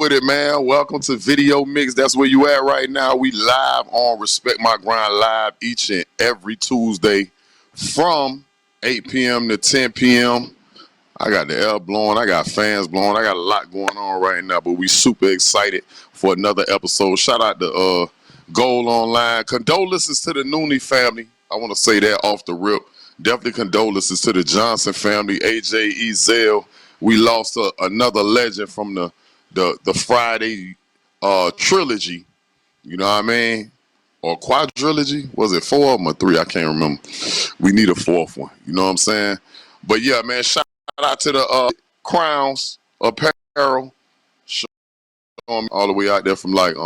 with it, man. Welcome to Video Mix. That's where you at right now. We live on Respect My Grind Live each and every Tuesday from 8 p.m. to 10 p.m. I got the air blowing. I got fans blowing. I got a lot going on right now, but we super excited for another episode. Shout out to Gold Online. Condolences to the Nooney family. I want to say that off the rip. Definitely condolences to the Johnson family, AJ, Ezel. We lost another legend from the Friday trilogy. You know what I mean? Or quadrilogy. Was it 4 of them or 3? I can't remember. We need a 4th one. You know what I'm saying? But yeah, man, shout out to the Crowns Apparel. All the way out there from like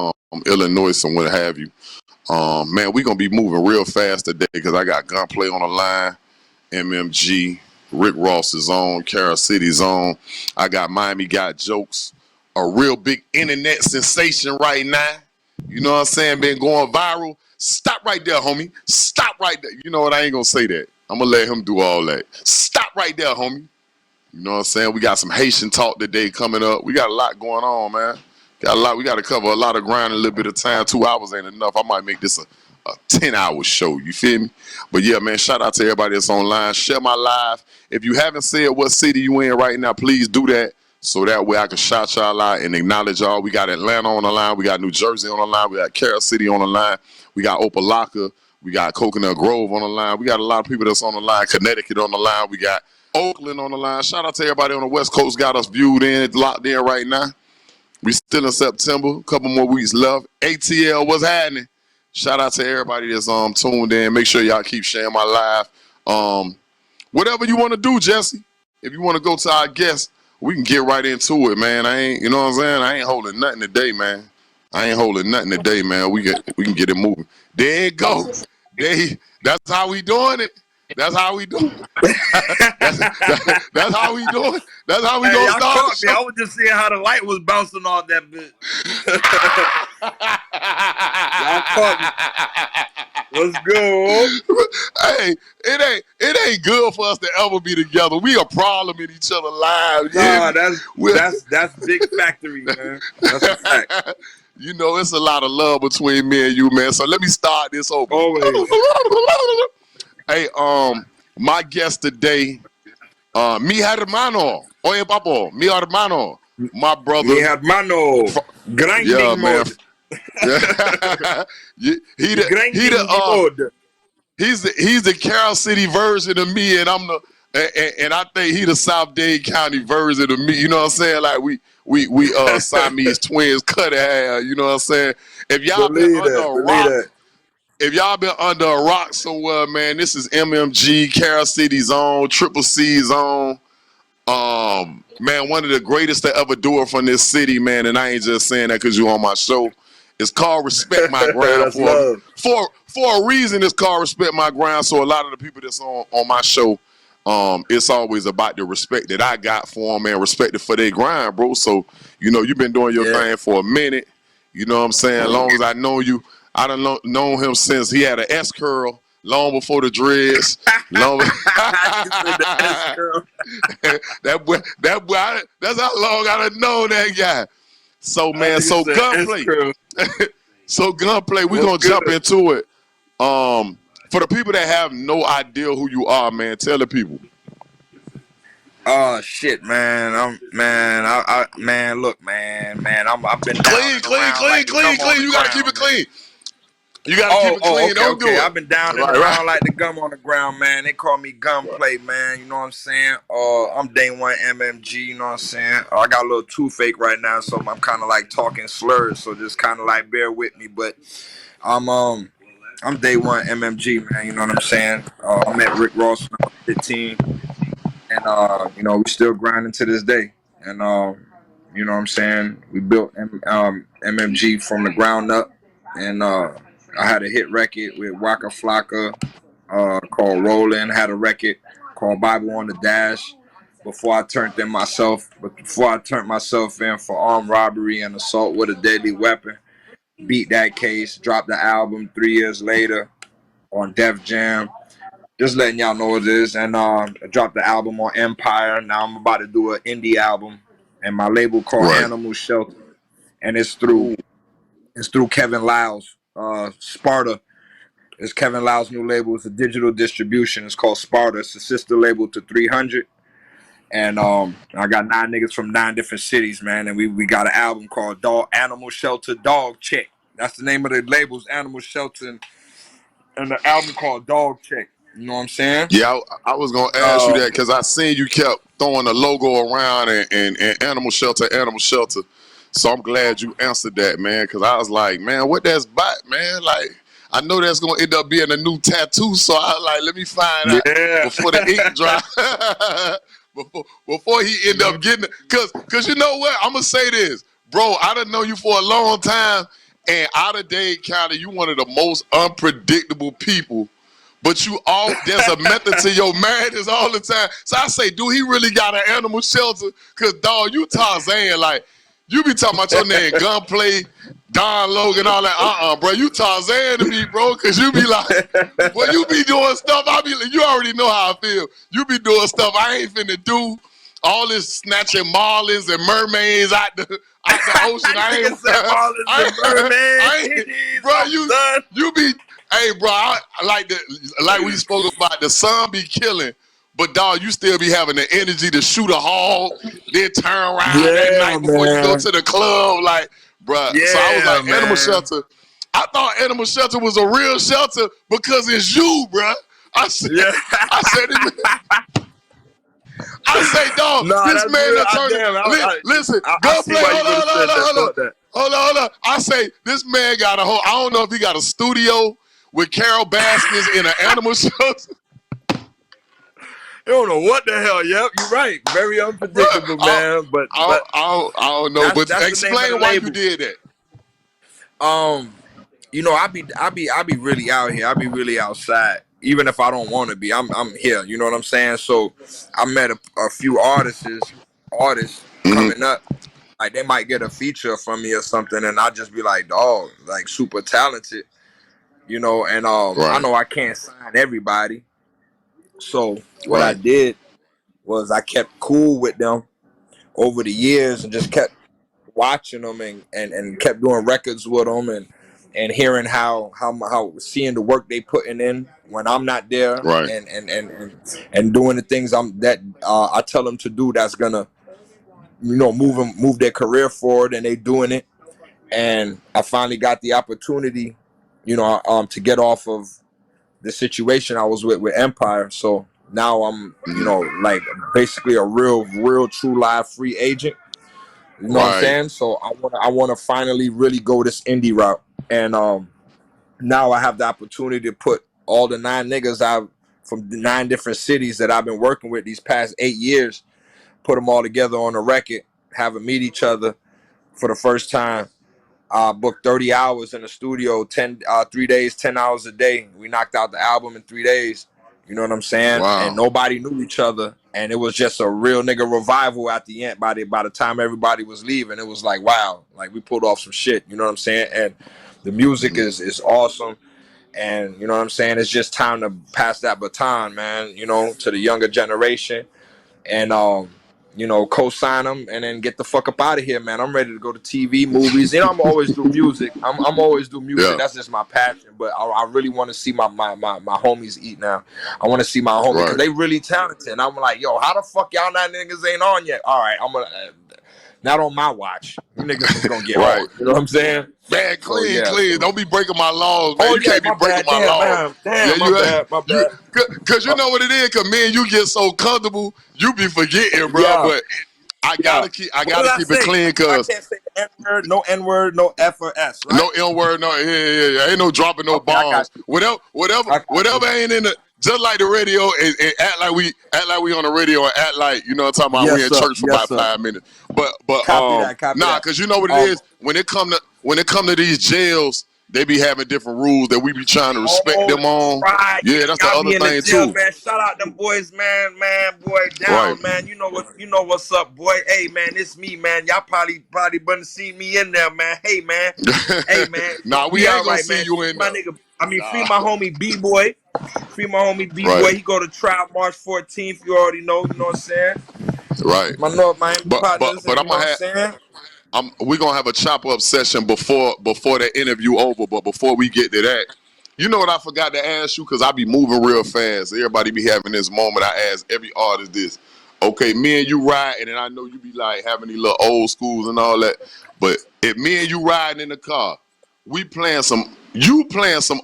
Illinois and what have you. Man, we're going to be moving real fast today because I got Gunplay on the line, MMG, Rick Ross is on, Carol City's on. I got Miami Got Jokes, a real big internet sensation right now. You know what I'm saying? Been going viral. Stop right there, homie. Stop right there. You know what? I ain't going to say that. I'm going to let him do all that. Stop right there, homie. You know what I'm saying? We got some Haitian talk today coming up. We got a lot going on, man. Got a lot. We got to cover a lot of ground in a little bit of time. 2 hours ain't enough. I might make this a 10-hour show. You feel me? But yeah, man, shout out to everybody that's online. Share my live. If you haven't said what city you in right now, please do that. So that way I can shout y'all out and acknowledge y'all. We got Atlanta on the line. We got New Jersey on the line. We got Carol City on the line. We got Opelika. We got Coconut Grove on the line. We got a lot of people that's on the line. Connecticut on the line. We got Oakland on the line. Shout out to everybody on the West Coast. Got us viewed in, locked in right now. We still in September. A couple more weeks left. ATL, what's happening? Shout out to everybody that's tuned in. Make sure y'all keep sharing my live. Whatever you want to do, Jesse. If you want to go to our guest, we can get right into it, man. You know what I'm saying? I ain't holding nothing today, man. We can get it moving. There it goes. That's how we doing it. That's how we do. That's how we doing. That's how we gonna start. I was just seeing how the light was bouncing off that bit. Y'all caught me. What's good? Hey, it ain't good for us to ever be together. We a problem in each other's lives. Nah, that's big factory, man. That's a fact. You know, it's a lot of love between me and you, man. So let me start this over. Always. Hey, my guest today, mi hermano, oye papo, mi hermano, my brother. Mi hermano, grinding mode. He's the Carol City version of me, and and I think he the South Dade County version of me. You know what I'm saying? Like we Siamese twins cut hair. You know what I'm saying? If y'all been under a rock. If y'all been under a rock somewhere, man, this is MMG, Carol City's own, Triple C's own. Man, one of the greatest to ever do it from this city, man, and I ain't just saying that because you on my show. It's called Respect My Ground. For a reason, it's called Respect My Ground. So a lot of the people that's on my show, it's always about the respect that I got for them and respect it for their grind, bro. So, you know, you've been doing your thing for a minute. You know what I'm saying? As long as I know you. I done known him since he had an S-curl, long before the dreads. That boy, that's how long I done known that guy. So, man, Gunplay. Gunplay, we're going to jump into it. For the people that have no idea who you are, man, tell the people. Oh shit, man! Look, man. I've been clean. You gotta keep it clean. You gotta keep it clean. Don't do it. I've been down and around like the gum on the ground, man. They call me Gunplay, man. You know what I'm saying? I'm day one MMG. You know what I'm saying? I got a little toothache right now, so I'm kind of like talking slurs. So just kind of like bear with me. But I'm day one MMG, man. You know what I'm saying? I met Rick Ross when I was 15, and you know, we still grinding to this day. And you know what I'm saying? We built MMG from the ground up, and I had a hit record with Waka Flocka called Rollin'. Had a record called Bible on the Dash before I turned myself in for armed robbery and assault with a deadly weapon. Beat that case, dropped the album 3 years later on Def Jam. Just letting y'all know what it is. And I dropped the album on Empire. Now I'm about to do an indie album, and my label called Animal Shelter. and Ooh. it's through Kevin Lyle's Sparta. It's Kevin Lyle's new label. It's a digital distribution. It's called Sparta. It's a sister label to 300. And I got 9 niggas from 9 different cities, man. And we got an album called Animal Shelter Dog Check. That's the name of the labels, Animal Shelter, and the album called Dog Check. You know what I'm saying? Yeah, I was gonna ask you that because I seen you kept throwing the logo around and animal shelter, animal shelter. So I'm glad you answered that, man. Because I was like, man, what that's about, man? Like, I know that's gonna end up being a new tattoo. So I was like, let me find out before the ink dry. before he end up getting it. Cause you know what? I'm gonna say this, bro. I done know you for a long time, and out of Dade County, you one of the most unpredictable people. But there's a method to your madness all the time. So I say, do he really got an animal shelter? Cause dog, you Tarzan, like you be talking about your name, Gunplay, Don Logan, all that. Bro, you Tarzan to me, bro. Cause you be like, well, you be doing stuff. You already know how I feel. You be doing stuff I ain't finna do. All this snatching marlins and mermaids out the ocean. I ain't marlins and mermaids. Bro, you be. Hey, bro, like we spoke about, the sun be killing, but dog, you still be having the energy to shoot a hog, then turn around that night before you go to the club, like, bro. Yeah, so I was like, man. Animal shelter. I thought animal shelter was a real shelter because it's you, bro. I said, I say, dog, this man that turned. Listen, Gunplay, hold on. I say, this man got I don't know if he got a studio with Carol Baskins in an animal shelter. You don't know what the hell. Yep, you're right. Very unpredictable, man. But I don't know. But explain why you did that. You know, I be really out here. I be really outside. Even if I don't want to be, I'm here. You know what I'm saying? So I met a few artists coming up. Like they might get a feature from me or something, and I just be like, dog, like super talented. You know, and I know I can't sign everybody. So what I did was I kept cool with them over the years and just kept watching them and kept doing records with them and hearing how seeing the work they putting in when I'm not there, and doing the things I tell them to do that's gonna, you know, move their career forward, and they doing it. And I finally got the opportunity, you know, to get off of the situation I was with Empire. So now I'm, you know, like basically a real true live free agent. You know what I'm saying? So I want to finally really go this indie route. And now I have the opportunity to put all the 9 niggas from the 9 different cities that I've been working with these past 8 years, put them all together on a record, have them meet each other for the first time. Booked 30 hours in the studio, 3 days, 10 hours a day. We knocked out the album in 3 days. You know what I'm saying? Wow. And nobody knew each other, and it was just a real nigga revival at the end. By the time everybody was leaving, it was like, wow, like we pulled off some shit. You know what I'm saying? And the music is awesome, and you know what I'm saying? It's just time to pass that baton, man. You know, to the younger generation, and you know, co-sign them and then get the fuck up out of here, man. I'm ready to go to TV, movies. You know, I'm always do music. I'm always do music. Yeah. That's just my passion. But I really want to see my homies eat now. I want to see my homies because they really talented. And I'm like, yo, how the fuck y'all 9 niggas ain't on yet? All right, I'm gonna not on my watch. You niggas is gonna get on. You know what I'm saying? Man, clean. Don't be breaking my laws, man. You can't be breaking my laws. My bad. Cause you know what it is. Cause me and you get so comfortable, you be forgetting, bro. Yeah. But I gotta keep it clean. Cause I can't say N-word, no N-word, no F or S. Right? No N-word, no. Yeah. Ain't no dropping no bombs. Whatever ain't in the. Just like the radio, and act like we on the radio, and act like, you know what I'm talking about. We in church for about 5 minutes. But copy that. Cause you know what it is. When it come to these jails, they be having different rules that we be trying to respect them on. Right. Yeah, that's the other thing too. Man. Shout out them boys, man, boy, down, man. You know what's up, boy. Hey, man, it's me, man. Y'all probably been seen me in there, man. Hey, man. Nah, we ain't gonna see you in there. Free my homie B-boy. Free my homie B-boy. He go to trial March 14th. You already know. You know what I'm saying? Right. My Miami partners. But I'm gonna have. we're gonna have a chop up session before the interview over. But before we get to that, you know what I forgot to ask you, because I be moving real fast. Everybody be having this moment. I ask every artist this. Okay, me and you ride, and then I know you be like having these little old schools and all that. But if me and you riding in the car, you playing some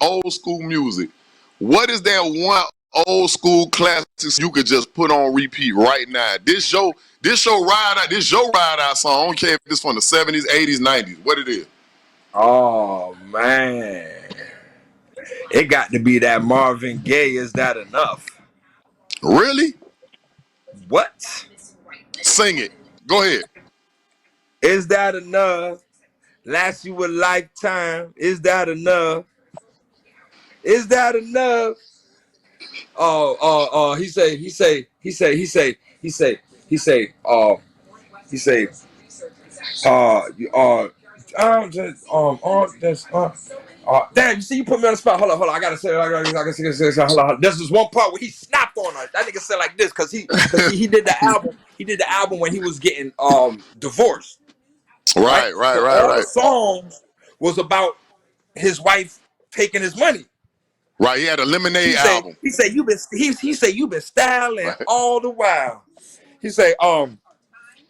old school music. What is that one old school classic you could just put on repeat right now? This your ride out song. I don't care if it's from the 70s, 80s, 90s. What it is? Oh man, it got to be that Marvin Gaye. Is that enough? Really? What? Sing it. Go ahead. Is that enough? Last you a lifetime. Is that enough? Is that enough? He say, damn, you see, you put me on the spot. Hold on. I gotta say, hold on. There's this one part where he snapped on us. That nigga said like this, cause he did the album. He did the album when he was getting divorced. Right? So all the songs was about his wife taking his money. Right, he had a Lemonade album. He said you been styling all the while. He say no,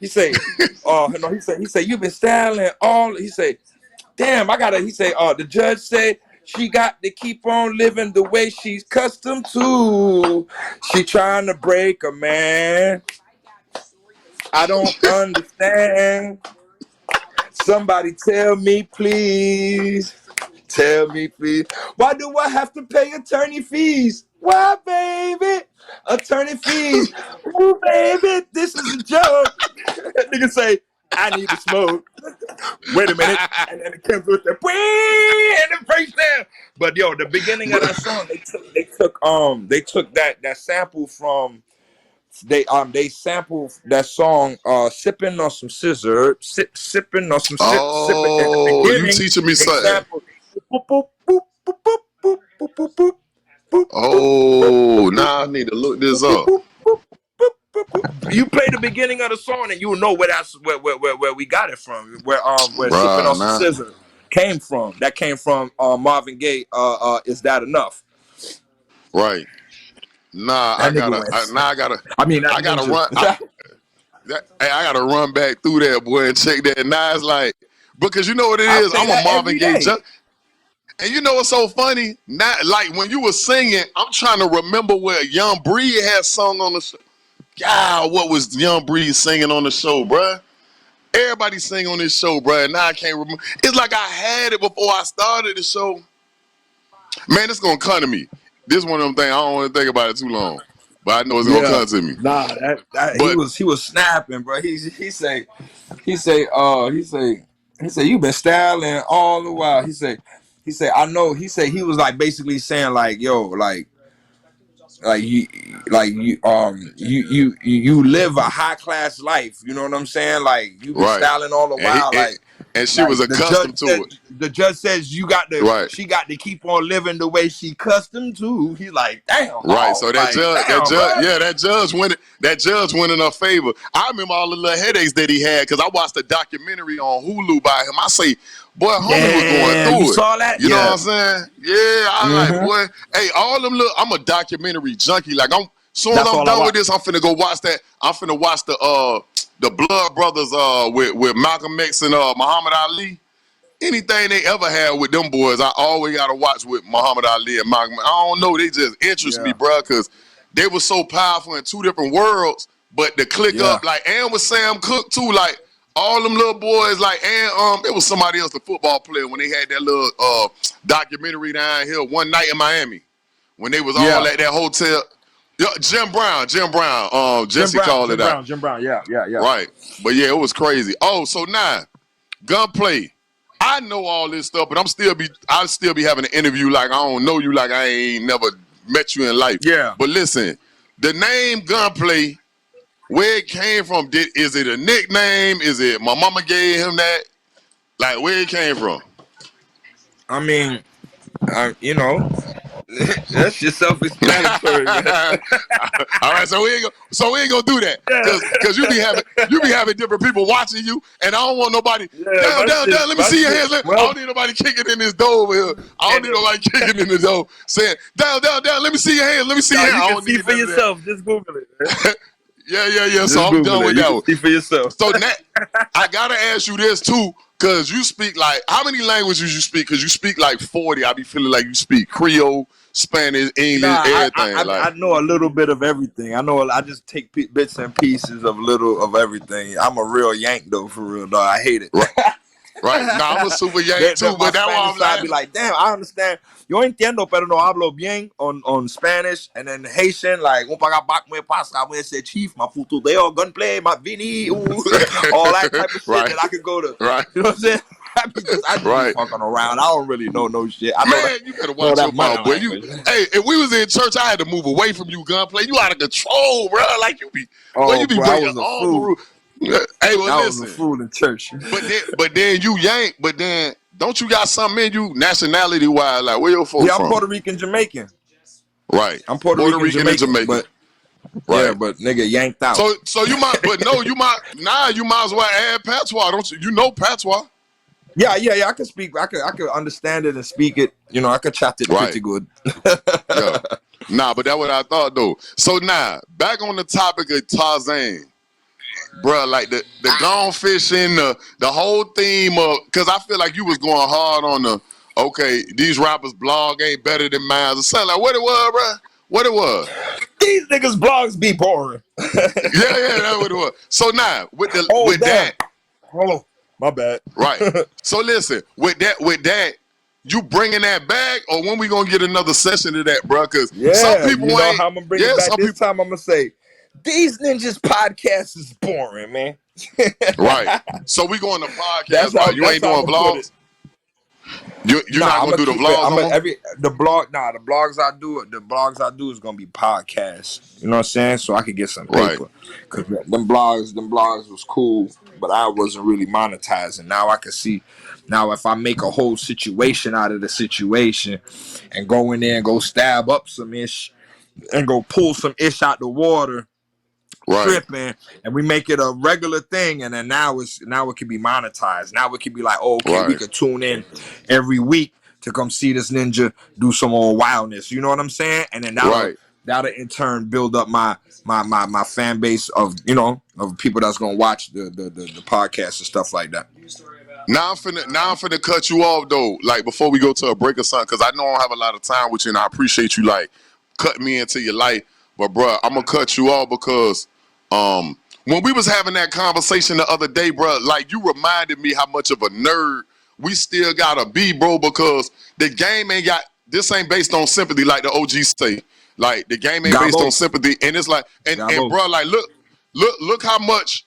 he said you been styling all. He say, damn, he say the judge said she got to keep on living the way she's accustomed to. She trying to break a man. I don't understand. Somebody tell me, please. Tell me, please. Why do I have to pay attorney fees? Why, baby? Attorney fees. Ooh, baby, this is a joke. Nigga say, I need to smoke. Wait a minute. And then it comes with the and it breaks down. But yo, the beginning of that song, they took that sample from. They sampled that song sipping on some scissor, sipping on some sipping. In the beginning, you teaching me something. Oh, now I need to look this up. You play the beginning of the song and you'll know where we got it from. Where sipping on some scissor came from. That came from Marvin Gaye. Is that enough? Right. Nah, I gotta run. I gotta run back through that, boy, and check that. Now it's like, because you know what it is. I'm a Marvin Gaye junkie, and you know what's so funny? Not like when you were singing, I'm trying to remember where Young Breed had sung on the show. God, what was Young Breed singing on the show, bruh? Everybody sing on this show, bruh. Now I can't remember. It's like I had it before I started the show. Man, it's gonna come to me. This one of them things, I don't want to think about it too long, but I know it's gonna come to me. Nah, he was snapping, bro. He say you been styling all the while. He say I know. He say he was like basically saying like, yo, like you live a high class life. You know what I'm saying? Like you been styling all the while, and she was accustomed to it. The judge says she got to keep on living the way she accustomed to. He's like, damn. Right. So that judge went in her favor. I remember all the little headaches that he had because I watched a documentary on Hulu by him. I say, boy, homie was going through you saw that? You know what I'm saying? Yeah, I'm like, boy, hey, all them little. I'm a documentary junkie. Like soon as I'm done with this, I'm finna go watch that. I'm finna watch the Blood Brothers with Malcolm X and Muhammad Ali. Anything they ever had with them boys, I always gotta watch with Muhammad Ali and Malcolm. I don't know, they just interest me, bro, because they were so powerful in two different worlds. But the click up, like, and with Sam Cooke too, like all them little boys, like, and it was somebody else, the football player, when they had that little documentary down here, One Night in Miami, when they was all at that hotel. Yeah, Jim Brown, Jesse called it out. Jim Brown, yeah. Right, but yeah, it was crazy. Oh, so now, Gunplay. I know all this stuff, but I'll still be having an interview like I don't know you, like I ain't never met you in life. Yeah. But listen, the name Gunplay, where it came from, is it a nickname? Is it my mama gave him that? Like, where it came from? I mean, you know, That's just self-explanatory, man. All right, so we ain't gonna do that, cause you be having different people watching you, and I don't want nobody down. Let me see your hands. I don't need nobody kicking in this door over here. I don't need nobody kicking in the door saying down. Let me see your hands. Let me see your hands. You can see for yourself. Just Google it. Man. Yeah. Just so I'm done with that one. See for yourself. So now, I gotta ask you this too, cause you speak like how many languages you speak? Cause you speak like 40. I be feeling like you speak Creole, Spanish, English, everything. I know a little bit of everything. I just take bits and pieces of everything. I'm a real Yank though, for real though. I hate it. Right. Nah, I'm a super Yank too, but that one I'm like, be like, damn, I understand. Yo entiendo, pero no hablo bien on Spanish, and then Haitian, like, un pagabak me pasa, me say chief, my futudeo, gunplay, my vini, all that type of shit that I could go to. Right. You know what I'm saying? I just be fucking around. I don't really know no shit. You better watch your mouth, boy. Hey, if we was in church, I had to move away from you, Gunplay. You out of control, bro. Like you be breaking all the rules. Hey, well, I was a fool in church. But then you Yank. But then don't you got something in you nationality wise? Like where your folks from? I'm Puerto Rican Jamaican. Right. I'm Puerto Rican and Jamaican. But, right. Yeah, but nigga yanked out. So you might, but no, you might as well add patois, don't you? You know patois. Yeah. I could speak. I could understand it and speak it. You know, I could chat it pretty good. Yeah. Nah, but that's what I thought though. So now back on the topic of Tarzan. Bruh, like the gone fishing, the whole theme of, cause I feel like you was going hard on these rappers' blog ain't better than mine or something. Like what it was, bruh? What it was? These niggas' blogs be boring. yeah, that's what it was. So now with that. Oh, my bad. Right. So listen, with that, you bringing that back, or when we gonna get another session of that, bruh? Cause some people ain't. How I'm gonna bring it back this time. I'm gonna say. These ninjas podcast is boring, man. Right. So we going to podcast, right? You ain't doing vlogs? You're not gonna do the vlogs? The blogs I do is gonna be podcasts. You know what I'm saying? So I could get some paper. Cause them blogs was cool, but I wasn't really monetizing. Now I can see. Now if I make a whole situation out of the situation and go in there and go stab up some ish and go pull some ish out the water. Tripping, and we make it a regular thing, and then now it can be monetized. Now it can be like, we could tune in every week to come see this ninja do some more wildness. You know what I'm saying? And then that'll in turn build up my fan base of people that's gonna watch the podcast and stuff like that. Now I'm finna cut you off though. Like before we go to a break or something, because I know I don't have a lot of time with you, and I appreciate you like cutting me into your life. But bruh, I'm gonna cut you off because when we was having that conversation the other day, bruh, like you reminded me how much of a nerd we still gotta be, bro, because the game ain't based on sympathy like the OGs say. Like the game ain't based on sympathy, and it's like and bruh, like look how much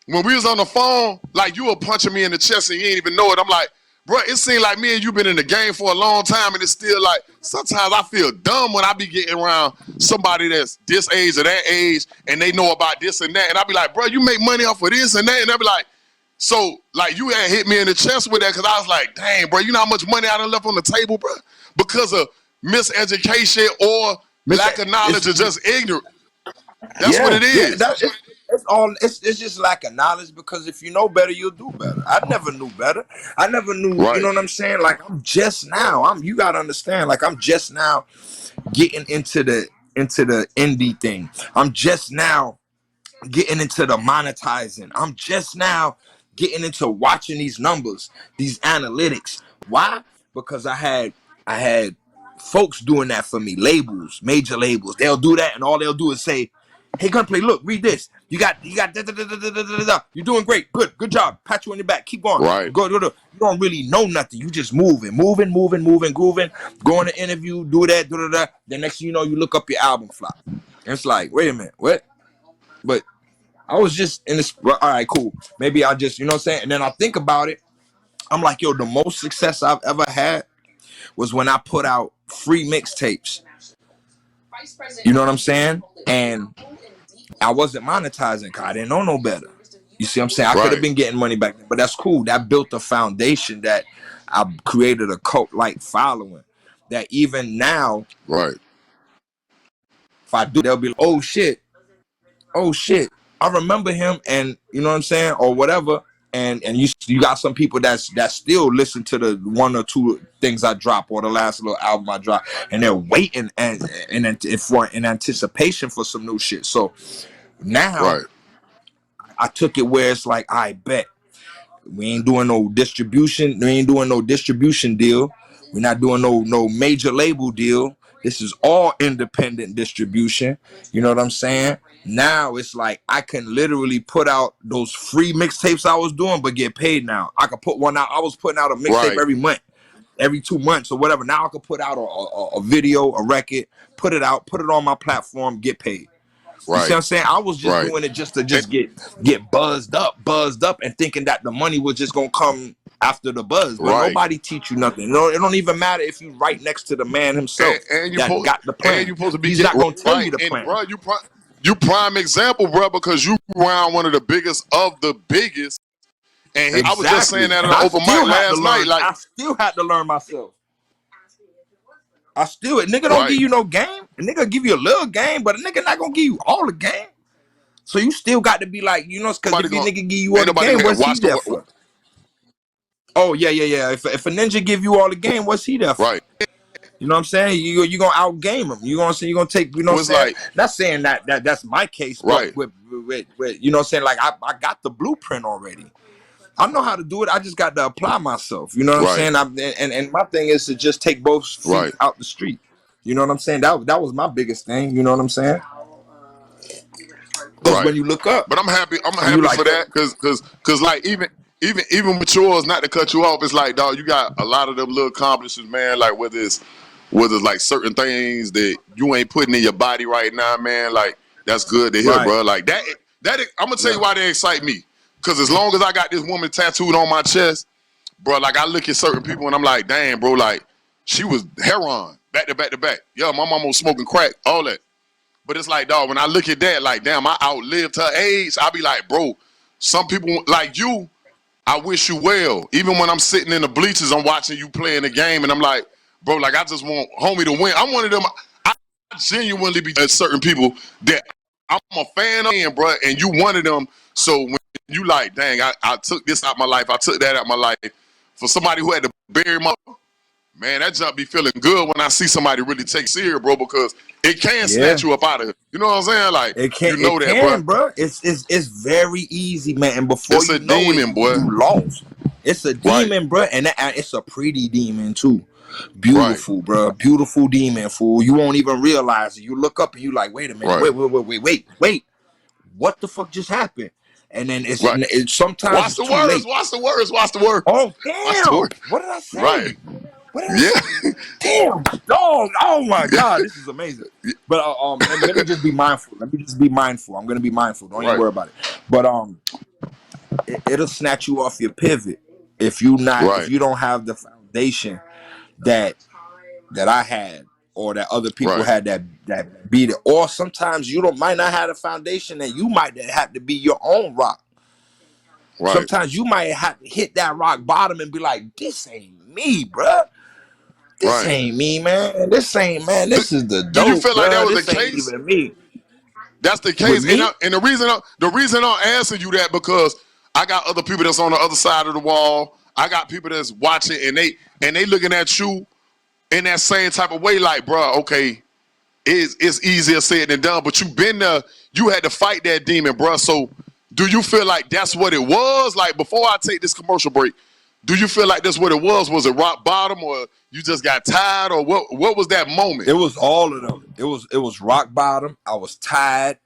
when we was on the phone, like you were punching me in the chest and you ain't even know it. I'm like, bro, it seems like me and you been in the game for a long time, and it's still like sometimes I feel dumb when I be getting around somebody that's this age or that age, and they know about this and that, and I be like, bro, you make money off of this and that, and I be like, so like you had hit me in the chest with that because I was like, dang, bro, you know how much money I done left on the table, bro, because of miseducation or lack of knowledge or just ignorance. That's what it is. It's just lack of knowledge, because if you know better, you'll do better. I never knew better. I never knew, you know what I'm saying? Like I'm just now, you gotta understand, like I'm just now getting into the indie thing. I'm just now getting into the monetizing. I'm just now getting into watching these numbers, these analytics. Why? Because I had folks doing that for me, labels, major labels. They'll do that, and all they'll do is say, hey, Gunplay, look, read this. You got da, da, da, da, da, da, da. You're doing great. Good job. Pat you on your back. Keep going. Right. Go. You don't really know nothing. You just moving, grooving. Going to interview, do that, da, da, da. The next thing you know, you look up your album flop. And it's like, wait a minute, what? But I was just in this. All right, cool. Maybe I just, you know what I'm saying? And then I think about it. I'm like, yo, the most success I've ever had was when I put out free mixtapes. You know what I'm saying? And I wasn't monetizing because I didn't know no better. You see what I'm saying? I could have been getting money back then, but that's cool. That built a foundation that I created a cult-like following that even now, Right. if I do, they'll be like, oh shit, I remember him, and you know what I'm saying, or whatever. And you got some people that still listen to the one or two things I drop or the last little album I drop, and they're waiting and for in anticipation for some new shit. So now Right. I took it where it's like, I bet we ain't doing no distribution. We ain't doing no distribution deal. We're not doing no major label deal. This is all independent distribution. You know what I'm saying? Now it's like I can literally put out those free mixtapes I was doing, but get paid now. I could put one out. I was putting out a mixtape Right. every month, every 2 months or whatever. Now I could put out a video, a record, put it out, put it on my platform, get paid. You see Right. what I'm saying? I was just Right. doing it just to And, get buzzed up, and thinking that the money was just gonna come after the buzz. But right. nobody teach you nothing. No, it don't even matter if you right next to the man himself And that got the plan. you supposed to be He's getting not gonna tell you right. the And plan. bro, you prime example, bro, because you around one of the biggest of the biggest. And I was just saying Exactly. that in And an I open still mic had to last night. learn. Like, I still had to learn myself. Nigga don't right. give you no game. A nigga give you a little game, but a nigga not gonna give you all the game. So you still got to be like, you know, because Nobody if you gonna, nigga give you all ain't the nobody game, gonna what's he watch there the for? Oh yeah. If a ninja give you all the game, what's he there for? right. You know what I'm saying? You gonna out game him. You gonna say you gonna take. You know what I'm Was saying? like, Not saying that's my case, but right. with you know what I'm saying? Like I got the blueprint already. I know how to do it. I just got to apply myself. You know what I'm Right. saying? And my thing is to just take both feet Right. out the street. You know what I'm saying? That was my biggest thing. You know what I'm saying? Because Right. when you look up But I'm happy. I'm and you happy like, for that because like even with yours, not to cut you off, it's like, dog, you got a lot of them little accomplishments, man. Like whether it's like certain things that you ain't putting in your body right now, man. Like that's good to hear, right, bro. Like that I'm gonna tell you yeah, why they excite me. Because as long as I got this woman tattooed on my chest, bro, like I look at certain people and I'm like, damn, bro, like she was heroin back to back to back. Yeah, my mama was smoking crack, all that. But it's like, dog, when I look at that, like, damn, I outlived her age. I be like, bro, some people like you, I wish you well. Even when I'm sitting in the bleachers, I'm watching you playing the game, and I'm like, bro, like I just want homie to win. I'm one of them. I genuinely be certain people that I'm a fan of, bro, and you one of them. So when you like, dang, I took this out my life, I took that out my life. For somebody who had to bury my man, that jump be feeling good when I see somebody really take serious, bro, because it can yeah. snatch you up out of it. You know what I'm saying? Like, you know that, bro. Bro. It's very easy, man. And before It's a you know it, demon, boy. you lost. It's a Right, demon, bro, and it's a pretty demon too. right, Beautiful, bro. Beautiful demon, fool. You won't even realize it. You look up and you like, wait a minute, right, wait. What the fuck just happened? And then right. sometimes Watch it's the too words, late. watch the words, watch the words. Oh Watch the damn! words. What did I Right. say? What did I say? Yeah. Damn, dog! Oh my god, this is amazing. But let me just be mindful. Let me just be mindful. I'm gonna be mindful. Don't even Right, worry about it. But it'll snatch you off your pivot if if right, you don't have the foundation that I had or that other people right, had that beat it. Or sometimes you might not have a foundation and you might have to be your own rock. right, Sometimes you might have to hit that rock bottom and be like, this ain't me, bruh. This right. ain't me, man. This ain't, man. Do, This is the do you dope, feel like that bruh. was the This ain't case? even me. That's the With case, me? and the reason I'm asking you that because I got other people that's on the other side of the wall. I got people that's watching, and they looking at you in that same type of way, like, bro, okay, it's easier said than done, but you been there, you had to fight that demon, bro. So, do you feel like that's what it was? Like before I take this commercial break, do you feel like that's what it was? Was it rock bottom, or you just got tired, or what? What was that moment? It was all of them. It was rock bottom. I was tired.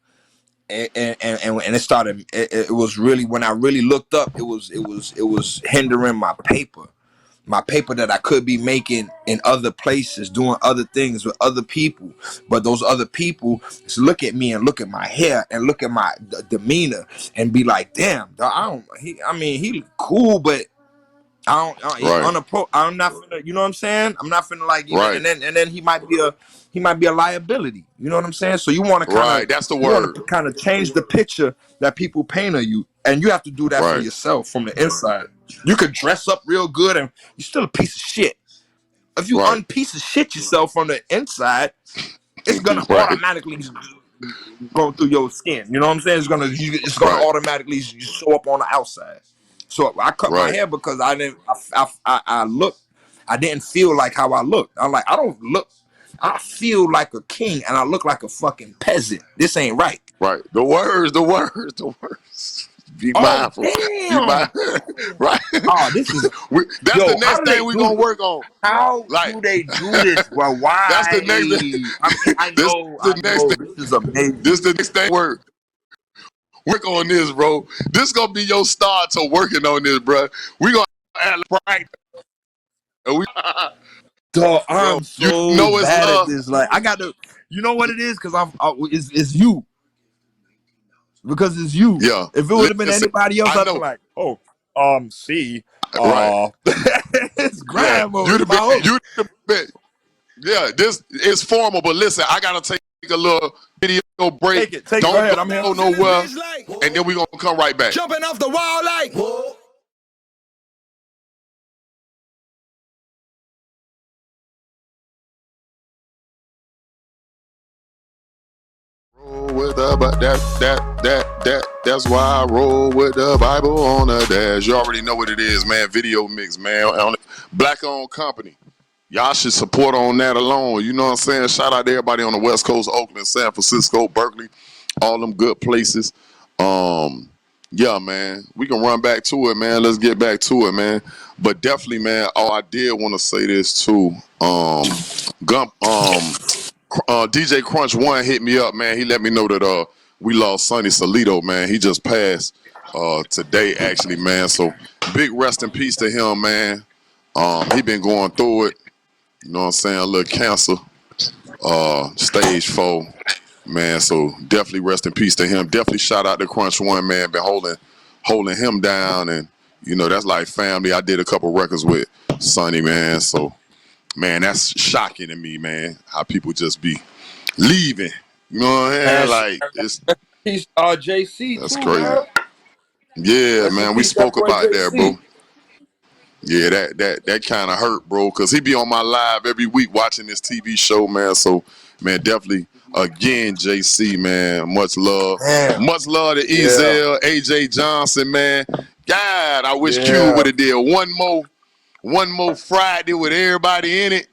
And it started. It was really when I really looked up. It was hindering my paper that I could be making in other places, doing other things with other people. But those other people just look at me and look at my hair and look at my demeanor and be like, "Damn, dog, he cool, but Right, I'm not finna, you know what I'm saying? I'm not finna like even, right, and then he might be a liability. You know what I'm saying? So you want to right. That's the word. kind of change the picture that people paint of you, and you have to do that for Right, yourself from the inside. You could dress up real good, and you're still a piece of shit. if you Right. unpiece of shit yourself from the inside, it's gonna Right. automatically go through your skin. You know what I'm saying? It's gonna Right. automatically show up on the outside. So I cut my Right. hair because I look. I didn't feel like how I looked. I'm like, I don't look. I feel like a king, and I look like a fucking peasant. This ain't right. Right. The words. The words. The words. Be Oh mindful. Be damn! mindful. Right. Oh, this is That's the yo. How next do they thing we do gonna this? work on. How Like do they do this? Well, that's why? the next. I mean, This the I next know. thing. This is amazing. This the next thing. Work on this, bro. This gonna be your start to working on this, bro. We gonna add right. And we, Dog, bro. I'm You so know it's bad at love. this. Like, I got to. You know what it is? Because it's you. Because it's you. Yeah. If it would have been Listen, anybody else, I I'd be know. like, oh, see, Right. it's Yeah. grandma. You It's the my best. uncle. You the best. Yeah. This is formal, but listen, I gotta take a little video break. Take it. Go Don't ahead. I'm here. go nowhere, and then we gonna come right back. Jumping off the wall like. Roll with the but that's why I roll with the Bible on the dash. You already know what it is, man. Video mix, man. Black owned company. Y'all should support on that alone. You know what I'm saying? Shout out to everybody on the West Coast, Oakland, San Francisco, Berkeley, all them good places. Yeah, man. We can run back to it, man. Let's get back to it, man. But definitely, man. Oh, I did want to say this too. DJ Crunch One hit me up, man. He let me know that we lost Sonny Salito, man. He just passed today, actually, man. So big rest in peace to him, man. He been going through it. You know what I'm saying? A little cancer, stage 4, man. So definitely rest in peace to him. Definitely shout out to Crunch One, man. Been holding him down, and you know that's like family. I did a couple records with Sonny, man. So man, that's shocking to me, man. How people just be leaving. You know what I'm saying? Man, Like it's peace, JC that's too, crazy. man. Yeah, Rest in man. We peace, that spoke boy about that, bro. JC. Yeah, that kind of hurt, bro, because he be on my live every week watching this TV show, man. So, man, definitely, again, JC, man, Damn. much love to Yeah. Ezel, AJ Johnson, man. God, I wish Cube Yeah. would have did one more Friday with everybody in it.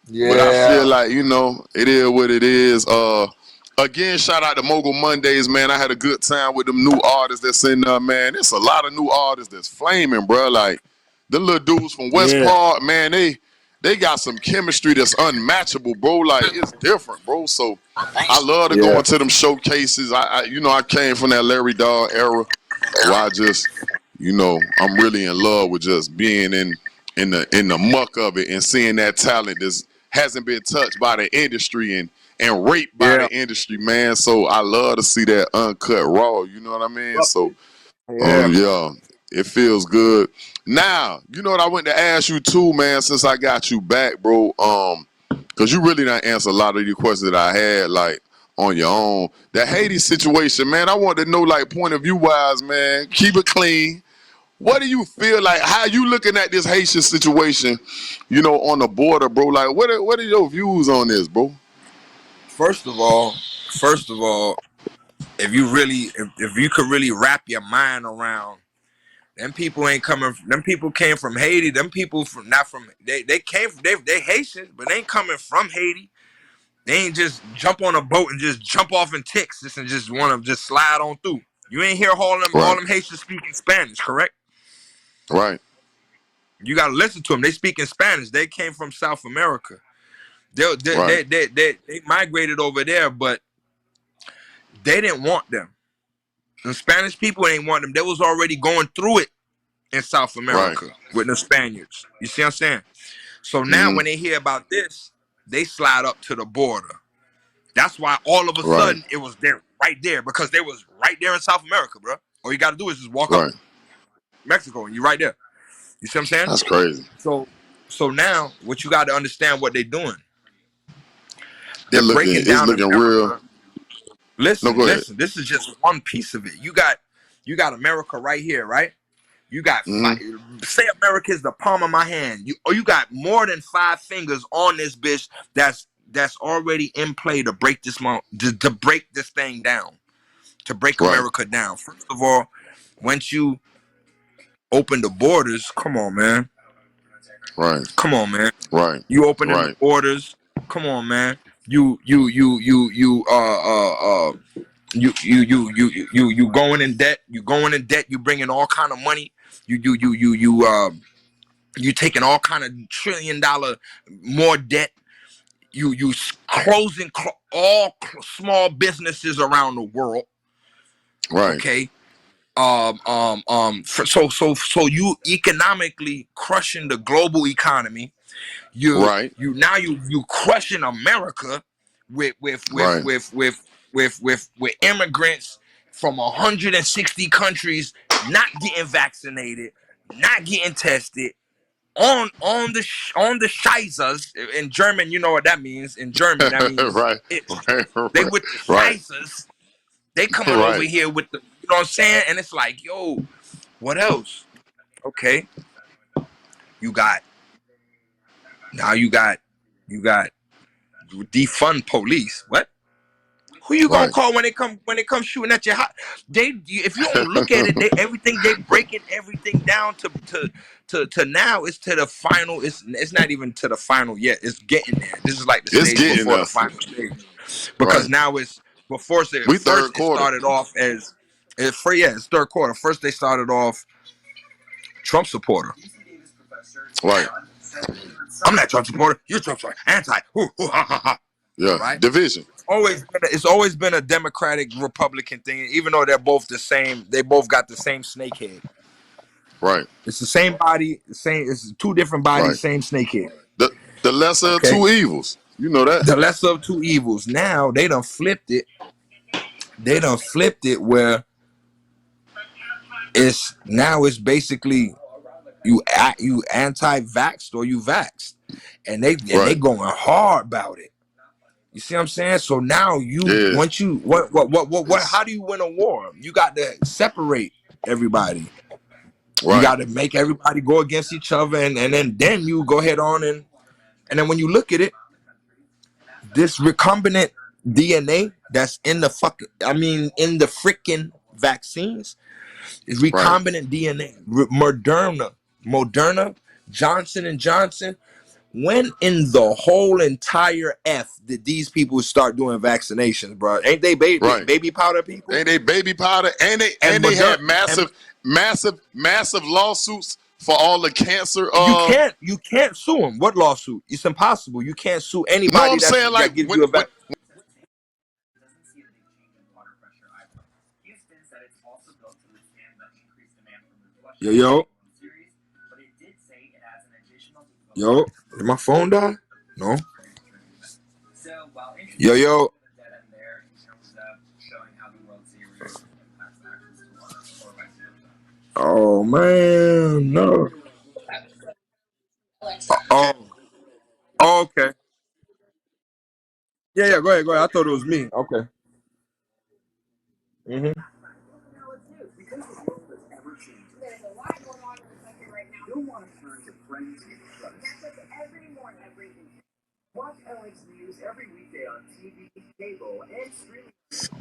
But I feel Yeah. like, you know, it is what it is. Again, shout out to Mogul Mondays, man. I had a good time with them new artists that's in there, man. There's a lot of new artists that's flaming, bro. Like the little dudes from West Yeah. Park, man, they got some chemistry that's unmatchable, bro. Like it's different, bro. So I love to go Yeah. into them showcases. You know, I came from that Larry Dog era where I just, you know, I'm really in love with just being in the muck of it and seeing that talent that hasn't been touched by the industry and raped by Yeah. the industry, man. So I love to see that uncut raw. You know what I mean? So Yeah. yeah, it feels good. Now, you know what I went to ask you too, man, since I got you back, bro. Because you really done answer a lot of the questions that I had, like, on your own. The Haiti situation, man, I want to know, like, point of view wise, man. Keep it clean. What do you feel like? How you looking at this Haitian situation, you know, on the border, bro? Like, what are your views on this, bro? First of all, if you could really wrap your mind around them people ain't coming. Them people came from Haiti. Them people from not from they came from they Haitians, but they ain't coming from Haiti. They ain't just jump on a boat and just jump off in Texas and just want to just slide on through. You ain't hear all Right, them Haitians speaking Spanish, correct? right, You gotta listen to them. They speak in Spanish. They came from South America. right, They migrated over there, but they didn't want them. The Spanish people ain't want them. They was already going through it in South right. America with the Spaniards. You see what I'm saying? So now Mm-hmm. when they hear about this, they slide up to the border. That's why all of a Right, sudden it was there, right there, because they was right there in South America, bro. All you got to do is just walk up right. Mexico and you're right there. You see what I'm saying? That's crazy. So now what you got to understand what they're doing. They're breaking It's down looking real. America. No, Listen, go ahead. listen. This is just one piece of it. You got America right here, right? You got five, Mm-hmm. say America is the palm of my hand. You got more than 5 fingers on this bitch that's already in play to break this to break this thing down, to break Right. America down. First of all, once you open the borders, come on, man. Right. Come on, man. Right. You opening the Right. borders. Come on, man. You going in debt. You going in debt. You bringing all kind of money. You taking all kind of $1 trillion more debt. You closing all small businesses around the world. Right. Okay. So you economically crushing the global economy. Right. You crushing America with Right. immigrants from 160 countries not getting vaccinated, not getting tested, on the Scheissers. In German, you know what that means. In German, that means Right. itch. Right. They with the Right. Scheissers. They coming over Right. here with the, you know what I'm saying? And it's like, yo, what else? Okay, you got now you got defund police. What? Who you gonna Right. call when they come shooting at your house? If you don't look at it, they breaking everything down to now. It's to the final. It's not even to the final yet. It's getting there. This is like the It's stage getting before there. the final stage, because Right. now it's before. We First third it quarter. started off as it's third quarter. First they started off Trump supporter. Right. I'm not Trump supporter. You're Trump supporter. Anti. Yeah. Right. Division. It's always been a Democratic Republican thing, even though they're both the same. They both got the same snake head. Right. It's the same body, same. It's two different bodies, Right. same snake head. The lesser of Okay, two evils. You know that. the lesser of two evils. Now they done flipped it. They done flipped it where it's basically you anti-vaxxed or you vaxxed, and they Right. going hard about it. You see what I'm saying? So now Yeah. how do you win a war? You got to separate everybody. You Right. got to make everybody go against each other, and then you go ahead on and then when you look at it, this recombinant DNA that's in the freaking vaccines is Right. recombinant DNA. Moderna, Johnson and Johnson. When in the whole entire did these people start doing vaccinations, bro? Ain't they Right. baby powder people? And they baby powder, and they had massive lawsuits for all the cancer. You can't sue them. What lawsuit? It's impossible. You can't sue No, anybody I'm saying like that gives when, you a when vaccine. Yo, did my phone die? No. Yo. Oh man, no. Oh, okay. Yeah. Go ahead. I thought it was me. Okay. Mm-hmm.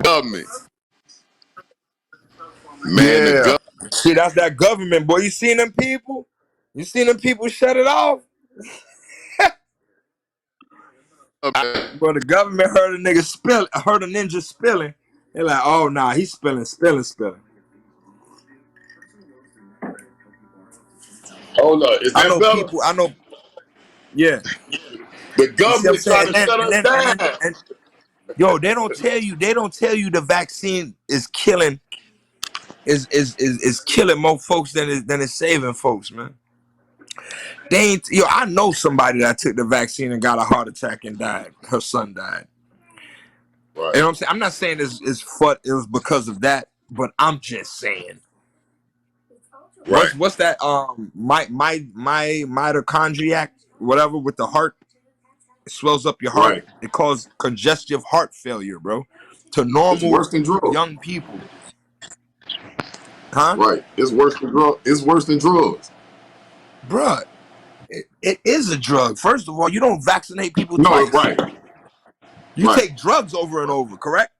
government, man, the Yeah. See, that's that government, boy. You seen them people? You seen them people shut it off? government. But the government heard heard a ninja spilling. They're like, oh nah, he's spilling. Hold up, is that better? I know, yeah. The You see what I'm government saying? trying to shut us down. And yo, they don't tell you the vaccine is killing is killing more folks than it's saving folks, man. They ain't I know somebody that took the vaccine and got a heart attack and died. Her son died. Right. You know what I'm saying? I'm not saying it was because of that, but I'm just saying. Right. What's that? My mitochondriac, whatever, with the heart, it swells up your heart. Right. It causes congestive heart failure, bro. To It's normal worse than drugs. young people. Huh? Right. It's worse than It's worse than drugs. Bruh, it is a drug. First of all, you don't vaccinate people No, twice. right. You Right. take drugs over and over, correct?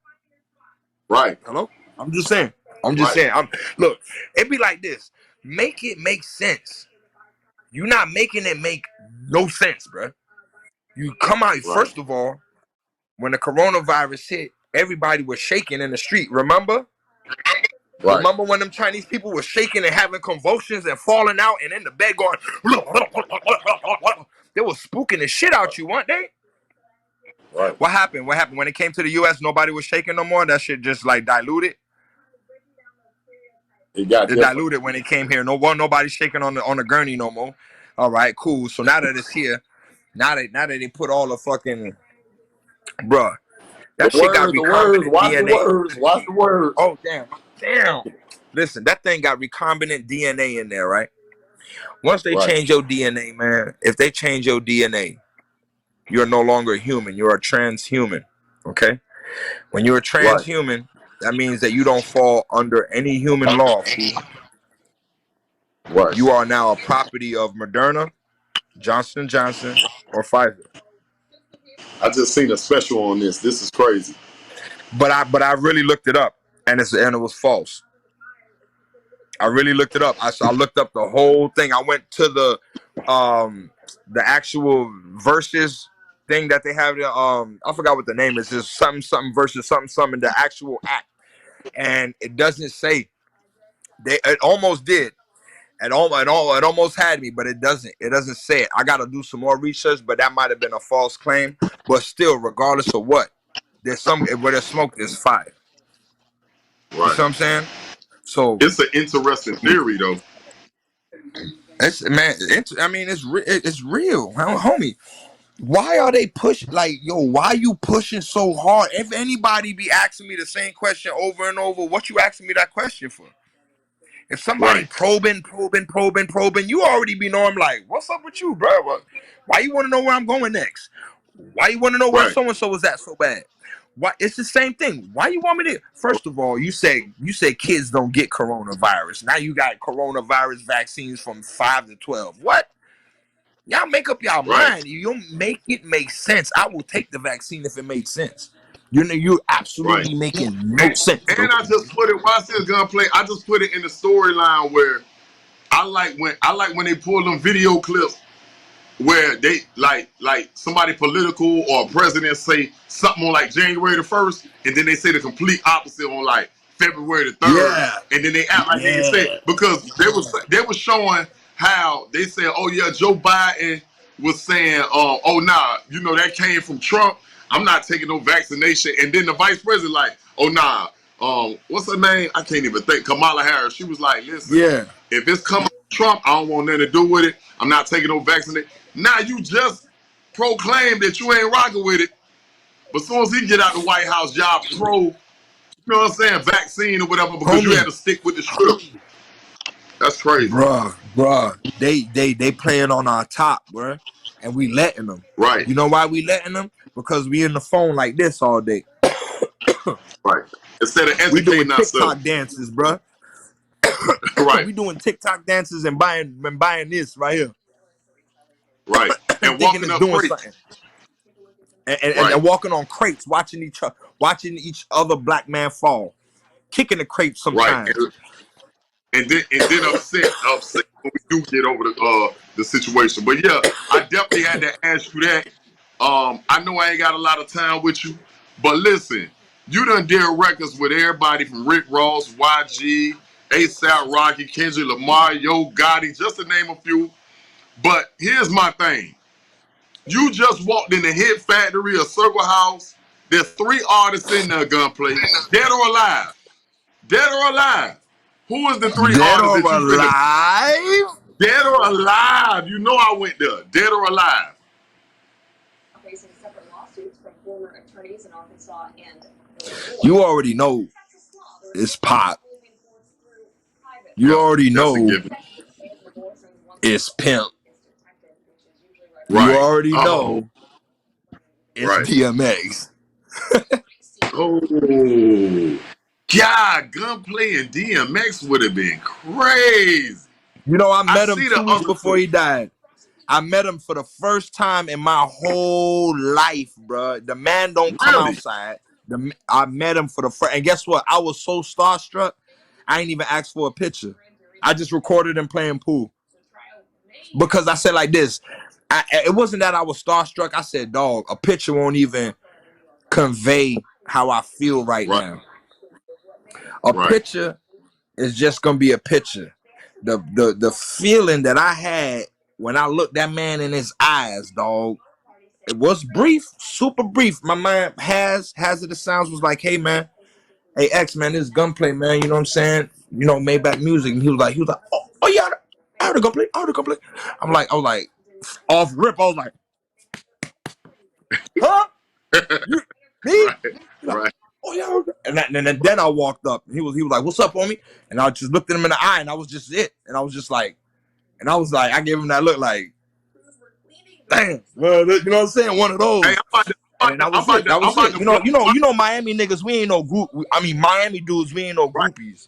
Right. Hello? I'm just saying. Right. Look, it be like this. Make it make sense. You're not making it make no sense, bruh. You come out, Right. first of all, when the coronavirus hit, everybody was shaking in the street. Remember? Right. Remember when them Chinese people were shaking and having convulsions and falling out and in the bed going, they were spooking the shit out you, weren't they? Right. What happened? What happened when it came to the U.S.? Nobody was shaking no more. That shit just like diluted. It got It different. diluted when it came here. Nobody's shaking on the gurney no more. All right, cool. So now that it's here, now that they put all the fucking bruh, The that shit got words, the words, recombinant watch the DNA. words, watch the words. Oh damn. Listen, that thing got recombinant DNA in there, right? Once they Right. change your DNA, man, if they change your DNA, you're no longer a human. You're a transhuman. Okay? When you're a Right. transhuman, that means that you don't fall under any human law, fool. Right. You are now a property of Moderna, Johnson & Johnson, or Pfizer. I just seen a special on this. This is crazy. But I really looked it up, and it was false. I really looked it up. I looked up the whole thing. I went to the actual verses thing that they have. I forgot what the name is. It's something versus something. The actual act, and it doesn't say. It almost did. It almost had me, but it doesn't. It doesn't say it. I got to do some more research, but that might have been a false claim. But still, regardless of what, where there's smoke, there's fire. You Right. see what I'm saying? So It's an interesting theory, though. it's man. It's real, homie. Why are they pushing? Like, yo, why you pushing so hard? If anybody be asking me the same question over and over, what you asking me that question for? If somebody Right. probing, you already be knowing, like, what's up with you, bro? Why you want to know where I'm going next? Why you want to know where Right. so and so was at so bad? Why? It's the same thing. Why you want me to? First of all, you say kids don't get coronavirus. Now you got coronavirus vaccines from 5 to 12. What? Y'all make up y'all Right. mind. You don't make it make sense. I will take the vaccine if it makes sense. You know, you're Right. absolutely making no And, sense, and though. I just put it. Watch this gunplay. I just put it in the storyline where I like when they pull them video clips where they like somebody political or a president say something on like January the 1st, and then they say the complete opposite on like February the 3rd, Yeah, and then they act like they can say yeah, it because they was showing how they said, oh yeah, Joe Biden was saying, oh nah, you know that came from Trump. I'm not taking no vaccination, and then the vice president like, oh nah, what's her name? I can't even think. Kamala Harris. She was like, listen, yeah, if it's coming from Trump, I don't want nothing to do with it. I'm not taking no vaccination. Now you just proclaimed that you ain't rocking with it, but as soon as he get out the White House, y'all you know what I'm saying, vaccine or whatever, because you had homie, to stick with the script. That's crazy. bruh. They playing on our top, bruh, and we letting them. Right, You know why we letting them? Because we in the phone like this all day. right. Instead of We doing educating ourselves. TikTok dances, bruh. Right, We doing TikTok dances and buying this right here, right. and And thinking walking it's up doing crates. something, and Right, walking on crates, watching each other black man fall, kicking the crates right. sometimes. And then upset when we do get over the situation. But yeah, I definitely had to ask you that. I know I ain't got a lot of time with you, but listen, you done did records with everybody from Rick Ross, YG, ASAP Rocky, Kendrick Lamar, Yo Gotti, just to name a few. But here's my thing. You just walked in the Hit Factory or Circle House. There's 3 artists in there, Gunplay, dead or alive. Dead or alive. Who is the 3 artists Dead or that you finna alive? dead or alive? You know I went there. Dead or alive. Facing separate lawsuits from former attorneys in Arkansas and Illinois. You already know it's Pop. You Yeah, already that's a know given. it's Pimp. You Right. already Oh, know it's right. DMX. Oh. God, Gunplay and DMX would have been crazy. You know, I I met him see the 2 weeks other before two. he died. I met him for the first time in my whole life, bro. The man don't come Really? outside. I met him for the first, and guess what? I was so starstruck, I ain't even asked for a picture. I just recorded him playing pool because I said like this. It wasn't that I was starstruck. I said, dog, a picture won't even convey how I feel right Right, now. A right. picture is just gonna be a picture. The feeling that I had when I looked that man in his eyes, dog, it was brief, super brief. My man Hazardous Sounds was like, hey man, hey X man, this is Gunplay, man. You know what I'm saying? You know, Maybach Music. And he was like, oh yeah, I heard the Gunplay, I heard the Gunplay. I was like, off rip, I was like, huh? You me? Right, He like, right. oh yeah. Okay. And then I walked up. And he was like, what's up, homie? And I just looked at him in the eye, and I was just it. And I was just like, I gave him that look like, damn, well, you know what I'm saying? One of Hey, those. And that was it. That I'm was about it. to blow. You know, Miami niggas, we ain't no group. I mean, Miami dudes, we ain't no Right, groupies.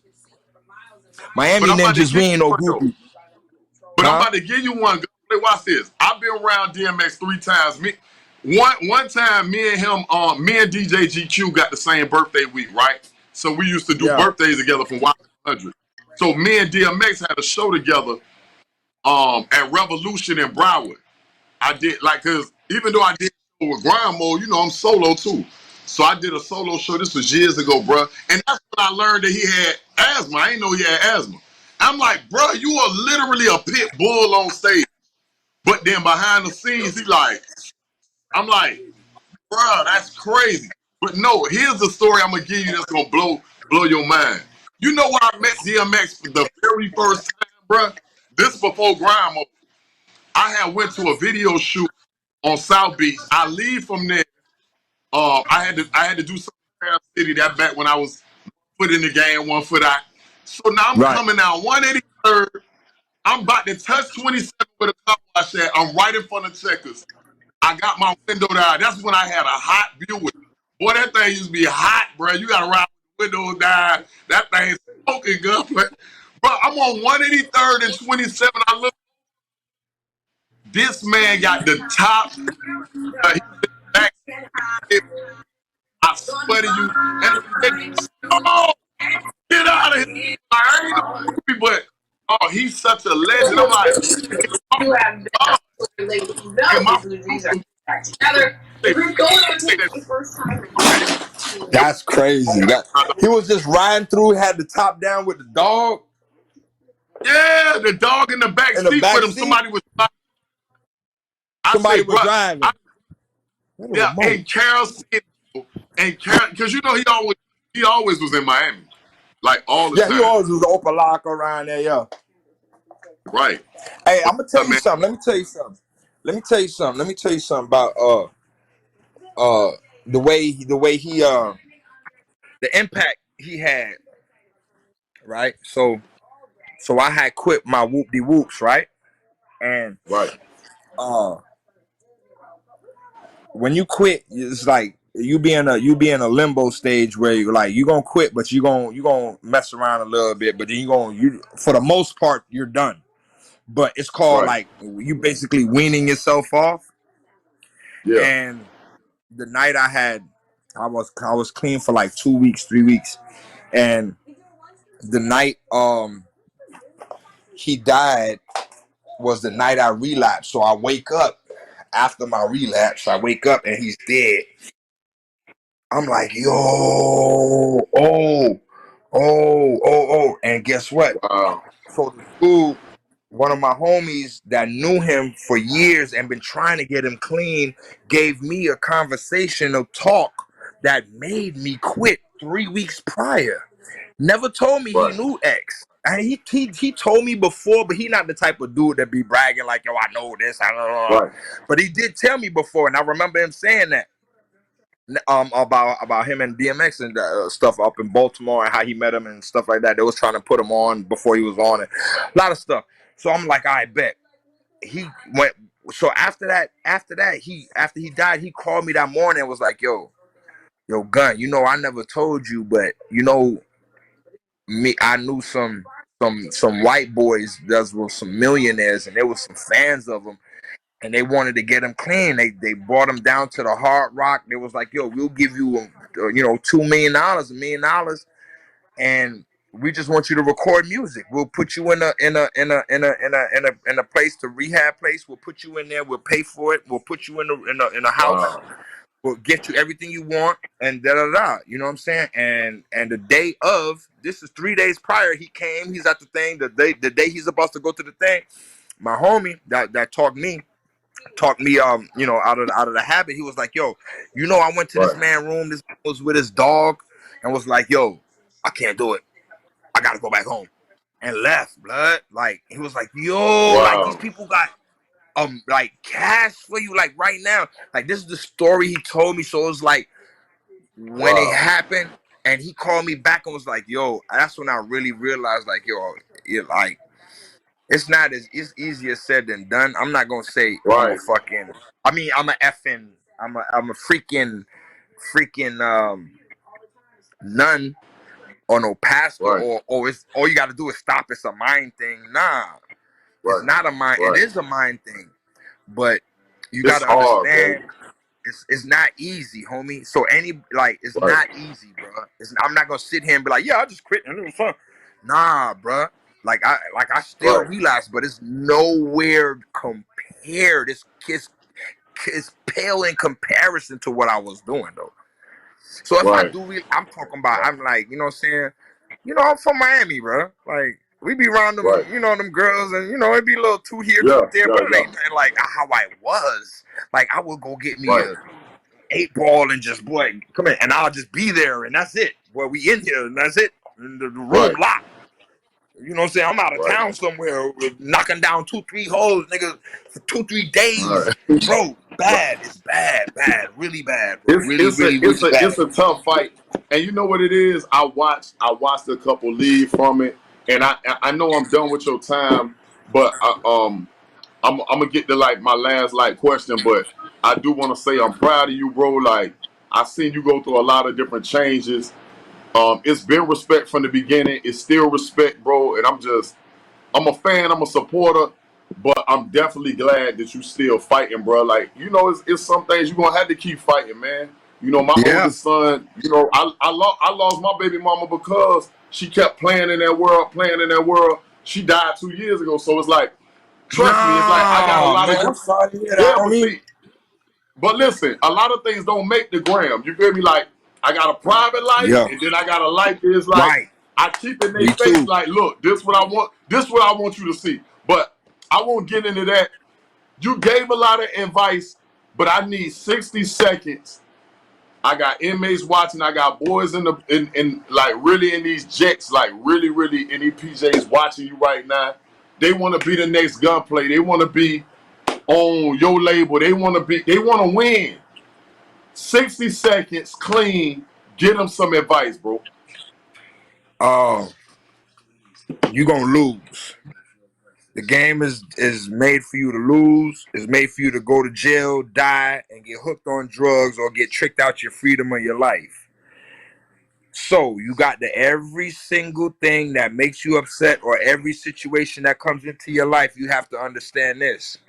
but Miami I'm about to ninjas, give we ain't you no one though. groupies. But I'm Huh? about to give you one. Watch this. I've been around DMX 3 times. One time, me and him, me and DJ GQ got the same birthday week, right? So we used to do Yeah. birthdays together from Y100. So me and DMX had a show together, at Revolution in Broward. I did cause even though I did a show with Grind Mode, you know I'm solo too. So I did a solo show. This was years ago, bro. And that's when I learned that he had asthma. I didn't know he had asthma. I'm like, bro, you are literally a pit bull on stage. But then behind the scenes, I'm like, bro, that's crazy. But no, here's the story I'm gonna give you that's gonna blow your mind. You know where I met DMX for the very first time, bro? This before Grind Mode. I had went to a video shoot on South Beach. I leave from there. I had to do something in Paris City that back when I was foot in the game, 1 foot out. So now I'm Right. coming down 183rd. I'm about to touch 27 with a car wash at. I'm right in front of Checkers. I got my window down. That's when I had a hot view with it. Boy, that thing used to be hot, bro. You gotta ride with the windows down. That thing's smoking, Gunplay. Bro, I'm on 183rd and 27. I look. This man got the top. He's in the back. I swear to you. And they oh, get out of here. I ain't no movie, but oh, he's such a legend. I'm like, oh, and my That's crazy. That he was just riding through, had the top down with the dog yeah, the dog in the back in the seat back with him. seat. I Somebody say, was bro, driving. What a yeah, remote. and Carol said, and Carol, because you know he always was in Miami, like all the Yeah, he time, always was open lock around there, yo. right? Hey, I'm gonna tell you Man, something. Let me tell you something. Let me tell you something about uh the way he the impact he had, right? So I had quit my whoop de whoops, right? And right, uh when you quit, it's like you be in a limbo stage where you're like you gonna quit, but you gonna mess around a little bit, but then you for the most part you're done. But it's called right, like you basically weaning yourself off. yeah, And the night I was clean for like 2 weeks, 3 weeks, and the night he died was the night I relapsed. So I wake up after my relapse. I wake up and he's dead. I'm like, yo, and guess what? wow, So the dude, one of my homies that knew him for years and been trying to get him clean, gave me a conversational talk that made me quit 3 weeks prior. Never told me he right, knew X. And he told me before, but he not the type of dude that be bragging like, yo, I know this, I know. right, But he did tell me before, and I remember him saying that about him and DMX and stuff up in Baltimore and how he met him and stuff like that. They was trying to put him on before he was on it, a lot of stuff. So I'm like, I bet he went. So after he died, he called me that morning and was like, yo, Gun, you know I never told you, but you know I knew some white boys that was some millionaires, and there was some fans of them, and they wanted to get him clean. They brought him down to the Hard Rock. They was like, "Yo, we'll give you, $2 million, $1 million, and we just want you to record music. We'll put you in a place, to rehab place. We'll put you in there. We'll pay for it. We'll put you in a house. Wow. We'll get you everything you want, and da da da. You know what I'm saying? And the day of, this is 3 days prior, he came. He's at the thing. The day he's about to go to the thing. My homie that taught me, out of the habit. He was like, "Yo, I went to this Right. man room. This man was with his dog, and was like, yo, I can't do it. I gotta go back home," and left. Blood. Like, he was like, "Yo, like, these Wow. people got like cash for you, like, right now." Like, this is the story he told me. So it was like, when it Wow. happened, and he called me back and was like, "Yo," that's when I really realized, like, yo, like, it's easier said than done. I'm not gonna say I'm a Right. fucking. I mean, I'm a freaking nun, or no pastor, Right. or it's all you got to do is stop. It's a mind thing. Nah, it's Right. not a mind. It Right. is a mind thing, but you got It's to hard, bro. understand. It's not easy, homie. So it's Right. not easy, bro. I'm not gonna sit here and be like, "Yeah, I just quit and it was fun." Nah, bro. I still Right. relapse, but it's nowhere compared. It's pale in comparison to what I was doing, though. So if I Right. do, I'm talking about. I'm like, you know what I'm saying? I'm from Miami, bro. Like, we be around them, Right. them girls, and it'd be a little two here, Yeah. two there, Yeah. but it Yeah. ain't nothing like how I was. Like, I would go get me Right. a 8 ball and just, boy, come in, and I'll just be there, and that's it. Boy, we in here, and that's it. And the room Right. locked. You know what I'm saying? I'm out of Right. town somewhere, knocking down 2, 3 holes, nigga, for 2, 3 days. Right. Bro, Right. bad. It's bad, really bad, bro. It's Really, it's a really, it's really a bad. it's a tough fight, and you know what it is. I watched a couple leave from it, and I know I'm done with your time, but I'm gonna get to like my last like question, but I do want to say I'm proud of you, bro. Like, I seen you go through a lot of different changes. It's been respect from the beginning. It's still respect, bro, and I'm a fan. I'm a supporter, but I'm definitely glad that you still fighting, bro. Like, it's some things you're gonna have to keep fighting, man. My Yeah. oldest son, I lost my baby mama because she kept playing in that world, playing in that world. She died 2 years ago, so it's like, trust me, it's like I got a No, lot of man. I'm different. sorry to hear Yeah, that, but homie. see, but listen, a lot of things don't make the gram. You feel me? Like, I got a private life, Yeah. and then I got a life that is like, Right. I keep in their Me face too. like, look, this what I want. This what I want you to see. But I won't get into that. You gave a lot of advice, but I need 60 seconds. I got inmates watching. I got boys in like really in these jets, like really, really in these PJs watching you right now. They want to be the next Gunplay. They want to be on your label. They want to win. 60 seconds clean. Get them some advice, bro. Oh, you gonna lose. The game is made for you to lose. It's made for you to go to jail, die, and get hooked on drugs, or get tricked out your freedom of your life. So you got every single thing that makes you upset, or every situation that comes into your life. You have to understand this.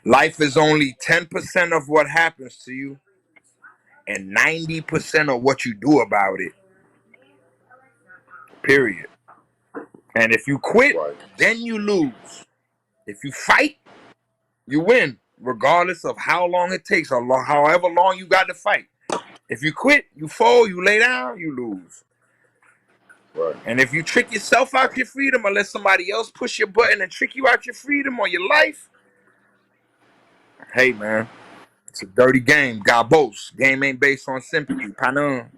Life is only 10% of what happens to you, and 90% of what you do about it. Period. And if you quit, Right, then you lose. If you fight, you win, regardless of how long it takes, or however long you got to fight. If you quit, you fall, you lay down, you lose. right. And if you trick yourself out your freedom, or let somebody else push your button and trick you out your freedom or your life, hey, man, it's a dirty game. Gabos. Game ain't based on sympathy. Panun.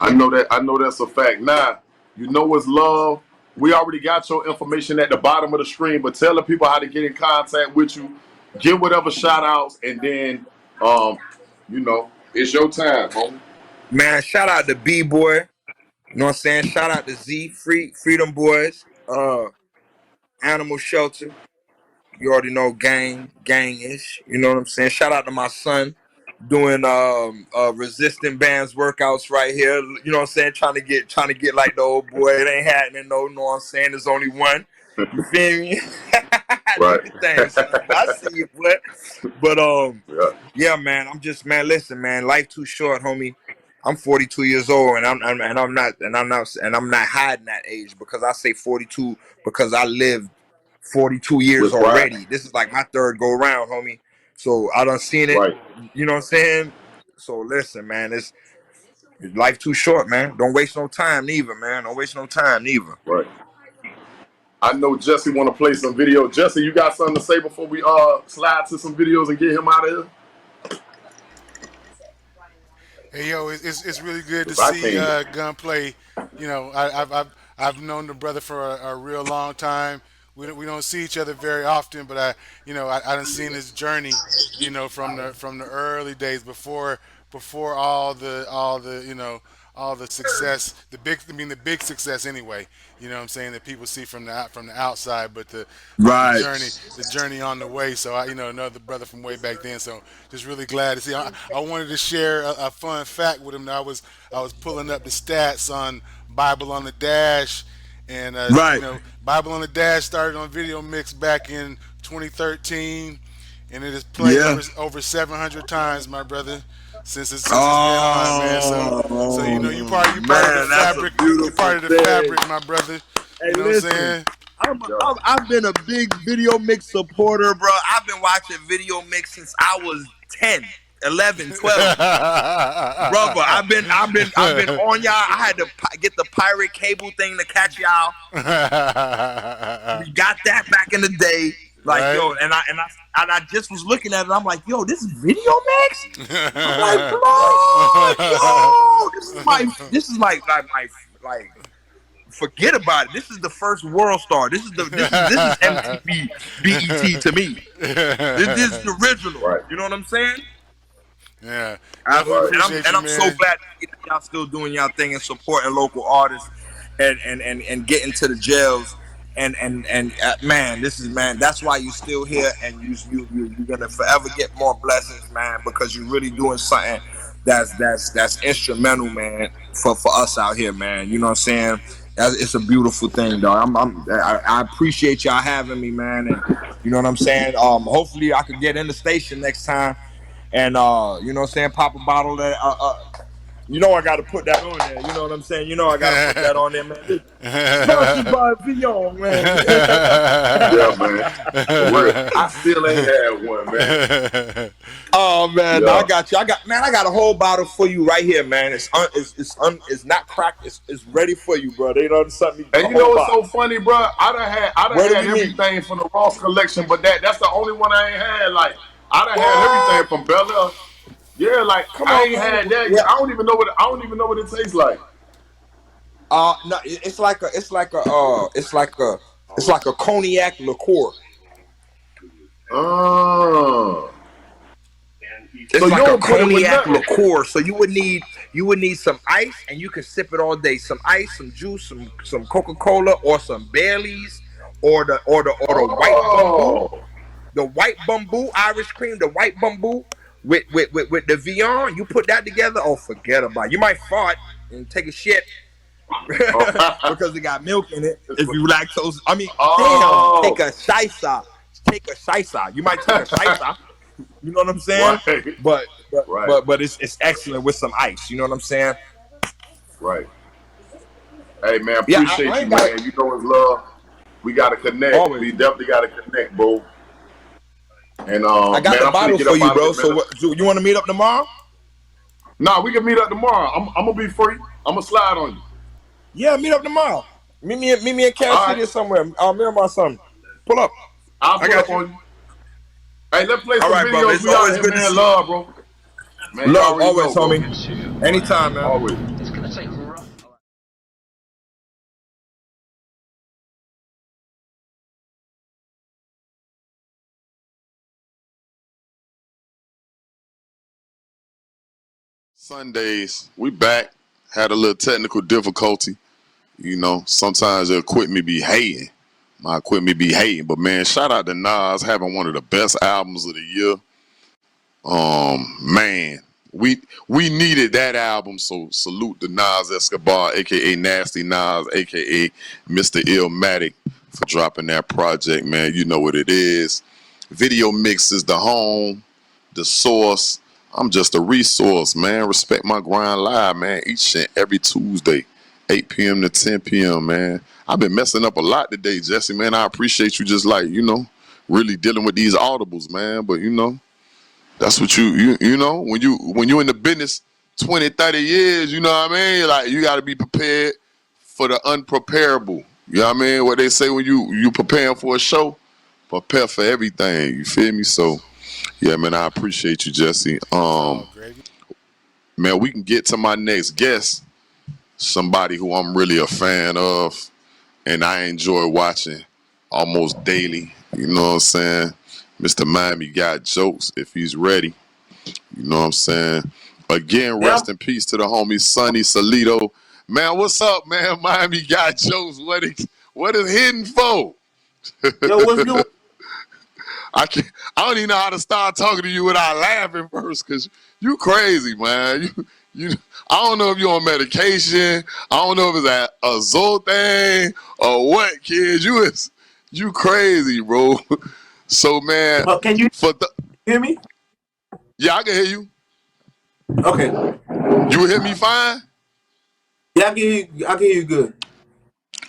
I know that. I know that's a fact. Now, you know what's love. We already got your information at the bottom of the screen, but tell the people how to get in contact with you. Give whatever shout outs, and then, it's your time, homie. Man, shout out to B-Boy. You know what I'm saying? Shout out to Z, Freedom Boys, Animal Shelter. You already know, gang-ish. You know what I'm saying? Shout out to my son. doing resistant bands workouts right here. You know what I'm saying? Trying to get like the old boy. It ain't happening, no. You know what I'm saying? There's only one. You feel me? Do Right. your thing, son. I see you, boy. But Yeah. yeah, man. I'm just, man. Listen, man. Life too short, homie. I'm 42 years old, and I'm not hiding that age, because I say 42 because I lived 42 years With pride. already. This is like my third go round, homie. So I done seen it. Right. You know what I'm saying? So listen, man. It's life too short, man. Don't waste no time, neither, man. Don't waste no time, neither. Right. I know Jesse want to play some video. Jesse, you got something to say before we slide to some videos and get him out of here? Hey yo, it's really good to 'Cause I see can't. Gunplay. You know, I've known the brother for a real long time. We don't see each other very often, but I done seen his journey. You know, from the early days before all the all the success, the big success anyway. You know what I'm saying, that people see from the outside, but Right. the journey on the way. So another brother from way back then. So just really glad to see. I wanted to share a fun fact with him. I was pulling up the stats on Bible on the Dash, and Right. Bible on the Dash started on Video Mix back in 2013, and it has played Yeah. over 700 times, my brother, since it's been on, man. So you part of the Man, that's a fabric. You beautiful part of the thing. fabric, my brother. Hey, You know what I'm listen. saying? I've been a big Video Mix supporter, bro. I've been watching Video Mix since I was 10, 11, 12. Brother, I've been on y'all. I had to get the pirate cable thing to catch y'all. We got that back in the day. Like, Right. yo, and I just was looking at it. I'm like, yo, this is Video Mix? I'm like, Lord, yo, this is like forget about it. This is the first World Star. This is MTV BET to me. This is the original. Right. You know what I'm saying? Yeah, definitely appreciate And you, I'm so man. glad that y'all still doing y'all thing and supporting local artists and getting to the jails. And man, that's why you still here, and you're gonna forever get more blessings, man, because you're really doing something that's instrumental, man, for us out here, man. You know what I'm saying? It's a beautiful thing, dog. I appreciate y'all having me, man, and you know what I'm saying. Hopefully I could get in the station next time, and you know what I'm saying, pop a bottle of that. You know I got to put that on there. You know what I'm saying? You know I got to put that on there, man. Sponsored by Vion, man. Yeah, man. For real. I still ain't had one, man. Oh man, Yeah. I got you. I got a whole bottle for you right here, man. It's not cracked. It's ready for you, bro. They done something. And you know what's so funny, bro? I done Where do had we meet? everything from the Ross collection, but that's the only one I ain't had. Like, I done had everything from Bella. Yeah, like Come I on, ain't man. had that. Yeah. I don't even know what it tastes like. No, it's like a cognac liqueur. It's So you like a don't put it with cognac nothing. liqueur. So you would need some ice, and you can sip it all day. Some ice, some juice, some Coca-Cola, or some Baileys, or the white bamboo, the white bamboo Irish cream, the white bamboo with the Vion. You put that together. Oh, forget about it. You might fart and take a shit because it got milk in it. If you lactose, I mean, damn, take a shisa. You might take a shisa. You know what I'm saying? Right. But Right. it's excellent with some ice. You know what I'm saying? Right. Hey man, Yeah, appreciate I you, ain't got man. You know it's love. We gotta connect. always. We definitely gotta connect, bro. And I got man, the I'm finna bottles get for up you, out of bro. here, So man. what? So you want to meet up tomorrow? Nah, we can meet up tomorrow. I'm gonna be free. I'm gonna slide on you. Yeah, meet up tomorrow. Meet me in Kansas All City right. or somewhere. Miramar something. Pull up. I'll I put got up you. on you. Hey, let's play All some right, brother. videos. It's We out always here, good to man. see. Love, bro. Man, you Love, already know, always, bro. homie. Anytime, man. Always. Sundays, we back. Had a little technical difficulty. You know, sometimes the equipment be hating. My equipment be hating. But man, shout out to Nas having one of the best albums of the year. Man, we needed that album. So salute to Nas Escobar, aka Nasty Nas, aka Mr. Illmatic, for dropping that project, man. You know what it is. Video Mix is the home, the source. I'm just a resource, man. Respect my grind live, man. Each and every Tuesday, 8 p.m. to 10 p.m., man. I've been messing up a lot today, Jesse, man. I appreciate you just like, really dealing with these audibles, man. But, that's what you know, when you in the business 20, 30 years, you know what I mean? Like, you got to be prepared for the unpreparable. You know what I mean? What they say when you preparing for a show, prepare for everything. You feel me? So, yeah, man, I appreciate you, Jesse. Oh, gravy. Man, we can get to my next guest, somebody who I'm really a fan of and I enjoy watching almost daily. You know what I'm saying? Mr. Miami got jokes if he's ready. You know what I'm saying? Again, Yeah. rest in peace to the homie Sonny Salito. Man, what's up, man? Miami got jokes. What is hidden for? Yo, what's good? I don't even know how to start talking to you without laughing first, cause you crazy, man. You I don't know if you're on medication. I don't know if it's a Zol thing or what, kid. You crazy, bro. So, man, But can you hear me? yeah, I can hear you. Okay. You hear me fine? Yeah, I can hear you. I can hear you good.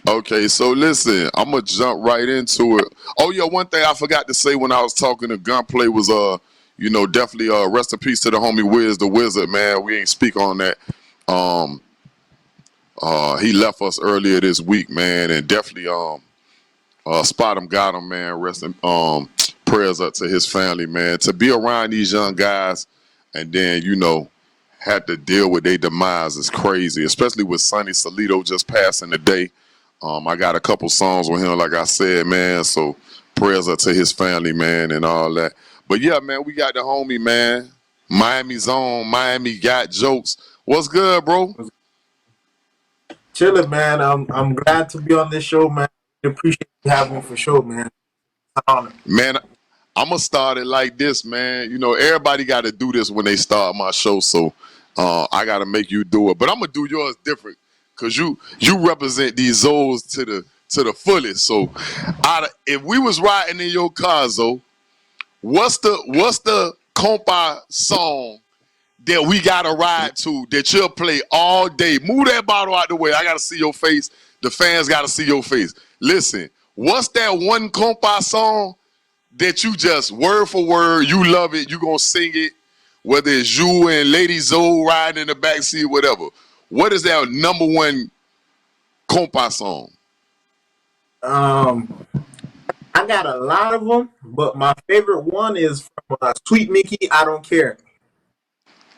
Okay, so listen, I'm gonna jump right into it. Oh yeah, one thing I forgot to say when I was talking to Gunplay was definitely rest in peace to the homie Wiz the Wizard, man. We ain't speak on that. He left us earlier this week, man, and definitely spot him, got him, man. Rest in prayers up to his family, man. To be around these young guys and then, had to deal with their demise is crazy, especially with Sonny Salito just passing the day. I got a couple songs with him, like I said, man. So prayers up to his family, man, and all that. But yeah, man, we got the homie, man. Miami's on. Miami got jokes. What's good, bro? Chilling, man. I'm glad to be on this show, man. I appreciate you having me for sure, man. It's an honor. Man, I'm going to start it like this, man. Everybody got to do this when they start my show, so I got to make you do it. But I'm going to do yours different because you represent these Zoes to the fullest. So if we was riding in your car, Zoe, what's the compa song that we got to ride to that you'll play all day? Move that bottle out the way. I got to see your face. The fans got to see your face. Listen, what's that one compa song that you just word for word, you love it, you gonna sing it, whether it's you and Lady Zoe riding in the backseat, whatever. What is that number one compa song? I got a lot of them, but my favorite one is from Sweet Mickey, I Don't Care.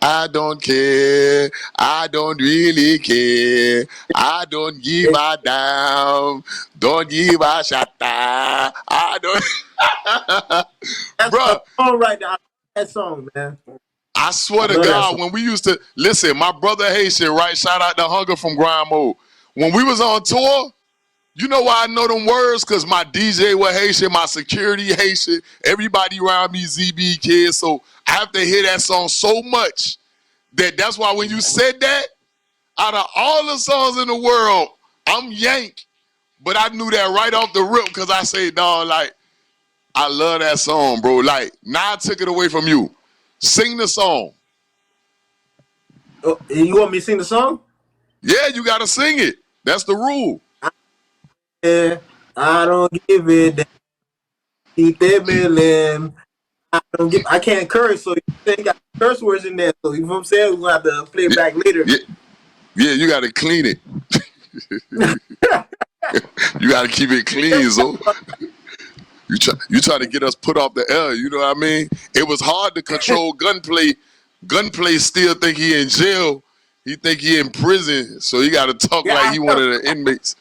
I don't care. I don't really care. I don't give a damn. Don't give a shit. I don't. That's Bruh, the song right there. I love that song, man. I swear I to love that God, song. when we used to listen, my brother Haitian, right? Shout out to Hunger from Grind Mode. When we was on tour, you know why I know them words? Because my DJ was Haitian, my security Haitian, everybody around me ZB kids. So I have to hear that song so much that's why when you said that, out of all the songs in the world, I'm Yank. But I knew that right off the rip because I say, dog, like, I love that song, bro. Like, now I took it away from you. Sing the song. Oh, you want me to sing the song? Yeah, you got to sing it. That's the rule. Yeah, I don't give it. Keep it million. I can't curse, so you got curse words in there. So you know what I'm saying? We're gonna have to play it back later. Yeah, you got to clean it. You got to keep it clean, so. You try to get us put off the air, you know what I mean? It was hard to control Gunplay. Gunplay still think he in jail. He think he in prison, so he got to talk like he one of the inmates.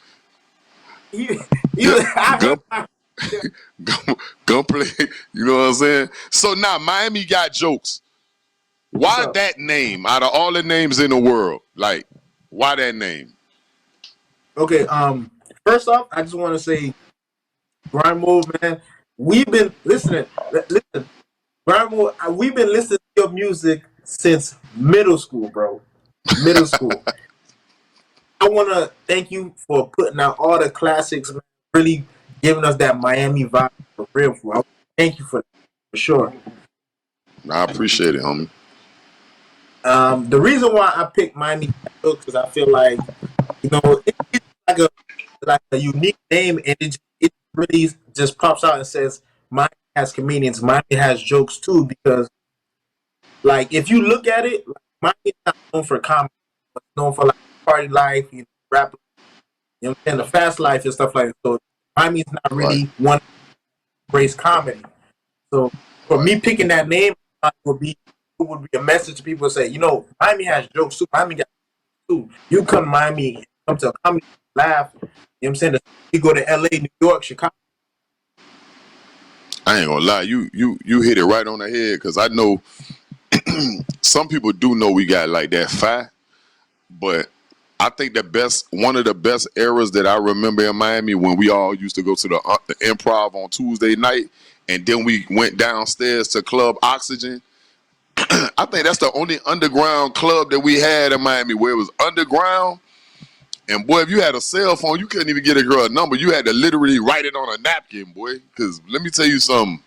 Gunplay, you know what I'm saying? So now Miami got jokes. Why that name out of all the names in the world? Like, why that name? Okay, first off, I just want to say, Grind Mode, man, we've been listening. Listen, Grind Mode, we've been listening to your music since middle school, bro. Middle school. I want to thank you for putting out all the classics, man. Really giving us that Miami vibe for real. Thank you for that, for sure. I appreciate it, homie. The reason why I picked Miami because I feel like it's like a unique name, and it really just pops out and says Miami has comedians, Miami has jokes too. Because like if you look at it, like, Miami is not known for comedy, but known for like party life, rap, and the fast life and stuff like that. So Miami is not Right. really one embrace comedy. So for Right. me picking that name would be a message to people say, Miami has jokes too. Miami got too. You come to Miami, come to a comedy, laugh. You know what I'm saying? You go to LA, New York, Chicago. I ain't gonna lie, you hit it right on the head, because I know some people do know we got like that fire, but I think one of the best eras that I remember in Miami, when we all used to go to the Improv on Tuesday night, and then we went downstairs to Club Oxygen. I think that's the only underground club that we had in Miami where it was underground. And boy, if you had a cell phone, you couldn't even get a girl a number. You had to literally write it on a napkin, boy. Because let me tell you something.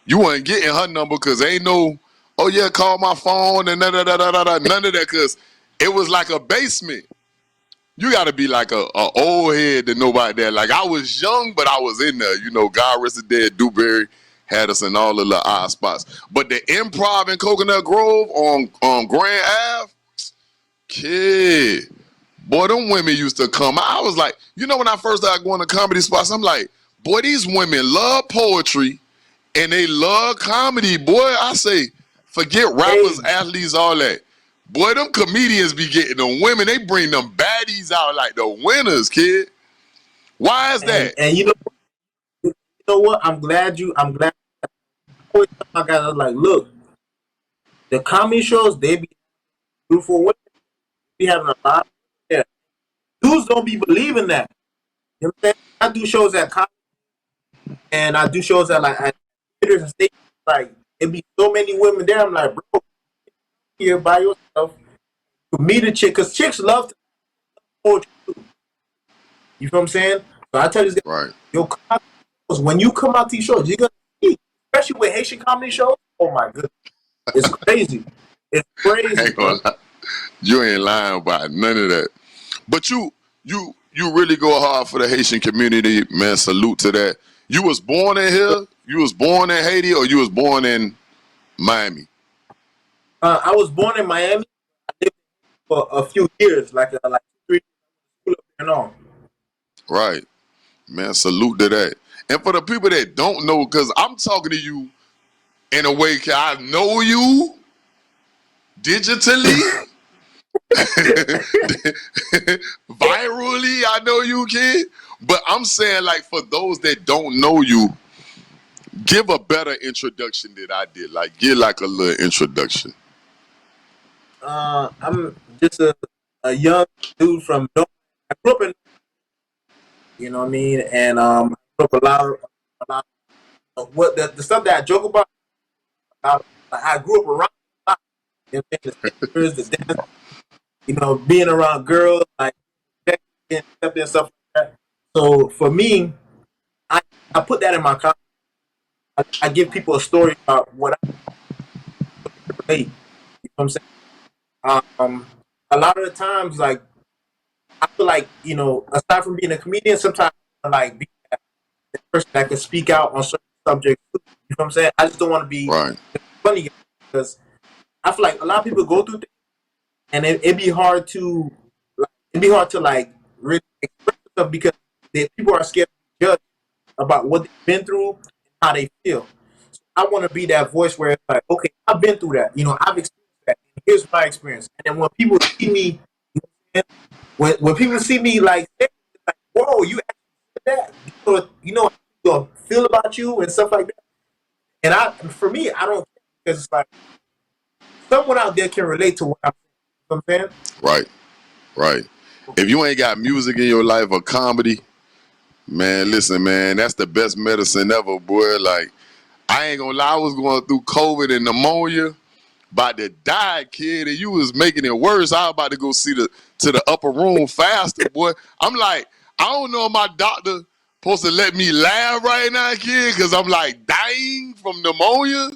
You wasn't getting her number because ain't no, oh yeah, call my phone and none of that, because it was like a basement. You got to be like a old head to know about that. Like, I was young, but I was in there. God rest the dead, Dewberry had us in all the little odd spots. But the Improv in Coconut Grove on Grand Ave, kid, boy, them women used to come. I was like, when I first started going to comedy spots, I'm like, boy, these women love poetry and they love comedy. Boy, I say, forget rappers, athletes, all that. Boy, them comedians be getting them women. They bring them baddies out like the winners, kid. Why is that? And you know what? I'm glad. I always tell my guys, I was like, look, the comedy shows, they be beautiful women. Be having a lot of yeah. Dudes don't be believing that. You know what I'm saying? I do shows at comedy, and I do shows at like theaters and stages. Like, it be so many women there. I'm like, bro, here by yourself. Meet a chick, because chicks love to poetry too. You feel what I'm saying? So I tell you this, right. When you come out to these shows, you're gonna see, especially with Haitian comedy shows. Oh my goodness, it's crazy. It's crazy. You ain't lying about none of that. But you really go hard for the Haitian community, man. Salute to that. You was born in here? You was born in Haiti, or you was born in Miami? I was born in Miami. I lived for a few years, like 3 years and all. Right, man. Salute to that. And for the people that don't know, because I'm talking to you in a way, cause I know you digitally, virally. I know you, kid. But I'm saying, like, for those that don't know you, give a better introduction than I did. Like, give like a little introduction. I'm just a young dude from. I grew up in. You know what I mean, and I grew up a lot of what the stuff that I joke about. I grew up around a lot. You know what I'm saying? The dance, being around girls, like and stuff like that. So for me, I put that in my comment. I give people a story about what I relate. You know what I'm saying? A lot of the times, like, I feel like, aside from being a comedian, sometimes I like be that person that can speak out on certain subjects. You know what I'm saying? I just don't want to be funny, because I feel like a lot of people go through things, and it'd be hard to like really express stuff, because people are scared to judge about what they've been through and how they feel. So I want to be that voice where it's like, okay, I've been through that. I've experienced that. Here's my experience. And then when people see me, when people see me, like, whoa, you actually did that. How people feel about you and stuff like that. And for me, I don't care, because it's like someone out there can relate to what I'm saying. You know what I'm saying? Right. If you ain't got music in your life or comedy, man, listen, man, that's the best medicine ever, boy. Like, I ain't gonna lie, I was going through COVID and pneumonia. about to die, kid, and you was making it worse. I was about to go see to the upper room faster, boy. I'm like, I don't know if my doctor supposed to let me laugh right now, kid, because I'm like dying from pneumonia.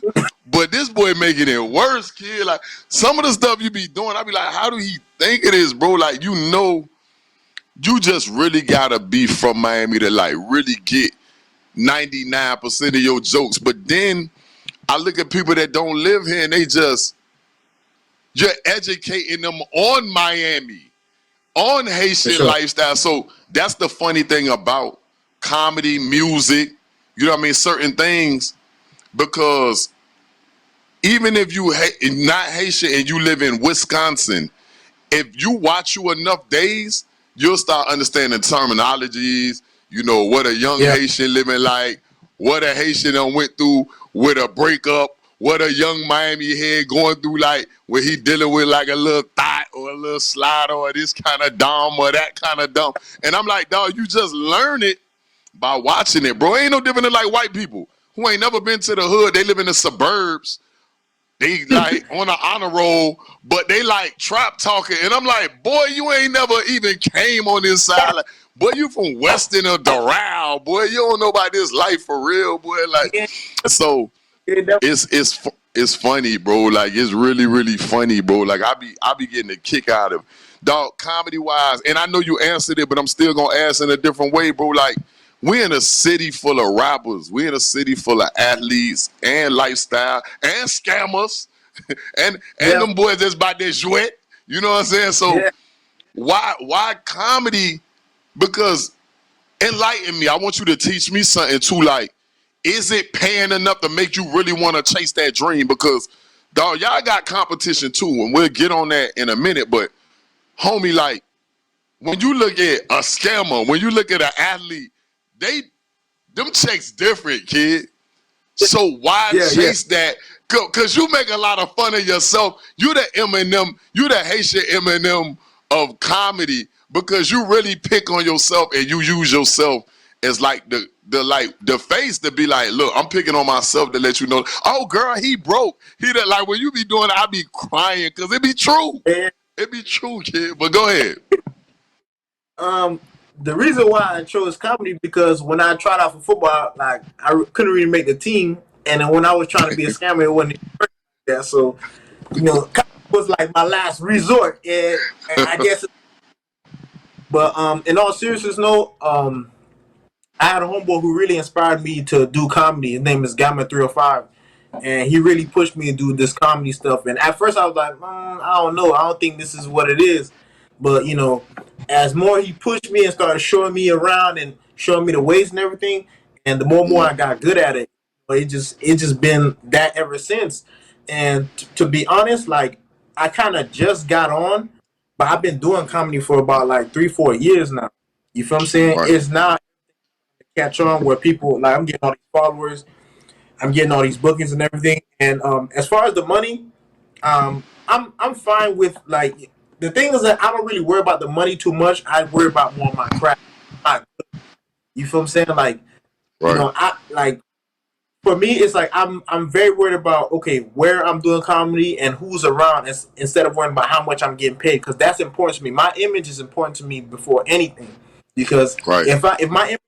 But this boy making it worse, kid. Like some of the stuff you be doing, I be like, how do he think it is, bro? Like, you know, you just really gotta be from Miami to like really get 99% of your jokes. But then I look at people that don't live here and you're educating them on Miami, on Haitian lifestyle. So that's the funny thing about comedy, music, you know what I mean, certain things, because even if you not Haitian and you live in Wisconsin, if you watch you enough days, you'll start understanding terminologies, you know, what a young Haitian living like, what a Haitian done went through with a breakup, what a young Miami head going through, like when he dealing with like a little thought or a little slide or this kind of dumb or that kind of dumb. And I'm like, dog, you just learn it by watching it, bro. Ain't no different than like white people who ain't never been to the hood. They live in the suburbs. They like on an honor roll, but they like trap talking. And I'm like, boy, you ain't never even came on this side. Like, boy, you from Weston or Doral, boy. You don't know about this life for real, boy. Like, so it's funny, bro. Like, it's really, really funny, bro. Like, I be getting a kick out of dog comedy wise. And I know you answered it, but I'm still gonna ask in a different way, bro. Like, we in a city full of rappers. We in a city full of athletes and lifestyle and scammers and them boys that's about their jouet. You know what I'm saying? So why comedy? Because enlighten me. I want you to teach me something too. Like, is it paying enough to make you really want to chase that dream? Because dog, y'all got competition too, and we'll get on that in a minute. But homie, like, when you look at a scammer, when you look at an athlete, them checks different, kid. So why chase that? Cause you make a lot of fun of yourself. You the Eminem, you the Haitian Eminem of comedy, because you really pick on yourself and you use yourself as like the face to be like, look, I'm picking on myself to let you know. Oh, girl, he broke. He that like when you be doing it, I be crying because it be true. It be true, kid. But go ahead. The reason why I chose comedy because when I tried out for football, like I couldn't really make the team, and then when I was trying to be a scammer, it wasn't there. So, you know, comedy was like my last resort, and I guess. But in all seriousness, no, I had a homeboy who really inspired me to do comedy. His name is Gamma 305. And he really pushed me to do this comedy stuff. And at first I was like, I don't know. I don't think this is what it is. But, you know, as more he pushed me and started showing me around and showing me the ways and everything, and the more and more I got good at it, it just been that ever since. And to be honest, like, I kind of just got on, but I've been doing comedy for about like 3-4 years now. You feel what I'm saying? Right. It's not catch on where people, like, I'm getting all these followers, I'm getting all these bookings and everything. And as far as the money, I'm fine with, like, the thing is that I don't really worry about the money too much. I worry about more my craft. You feel what I'm saying? Like, you know, I like, for me, it's like I'm very worried about, okay, where I'm doing comedy and who's around, instead of worrying about how much I'm getting paid, because that's important to me. My image is important to me before anything, because if my image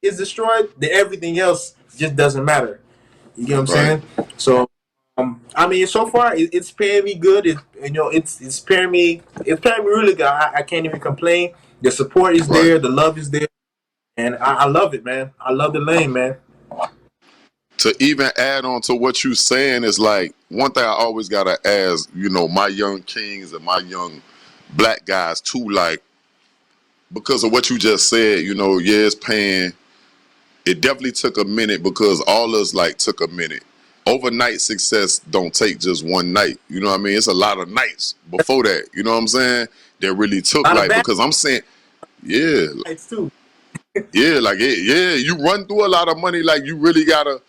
is destroyed, then everything else just doesn't matter. You get what I'm saying? So, I mean, so far it's paying me good. It's paying me really good. I can't even complain. The support is there, the love is there, and I love it, man. I love the lane, man. To even add on to what you're saying is like, one thing I always gotta ask, you know, my young kings and my young black guys too, like, because of what you just said, you know, it's paying. It definitely took a minute, because all of us like took a minute. Overnight success don't take just one night. You know what I mean? It's a lot of nights before that. You know what I'm saying? That really took, like, because I'm saying, Nights too. like you run through a lot of money. Like, you really gotta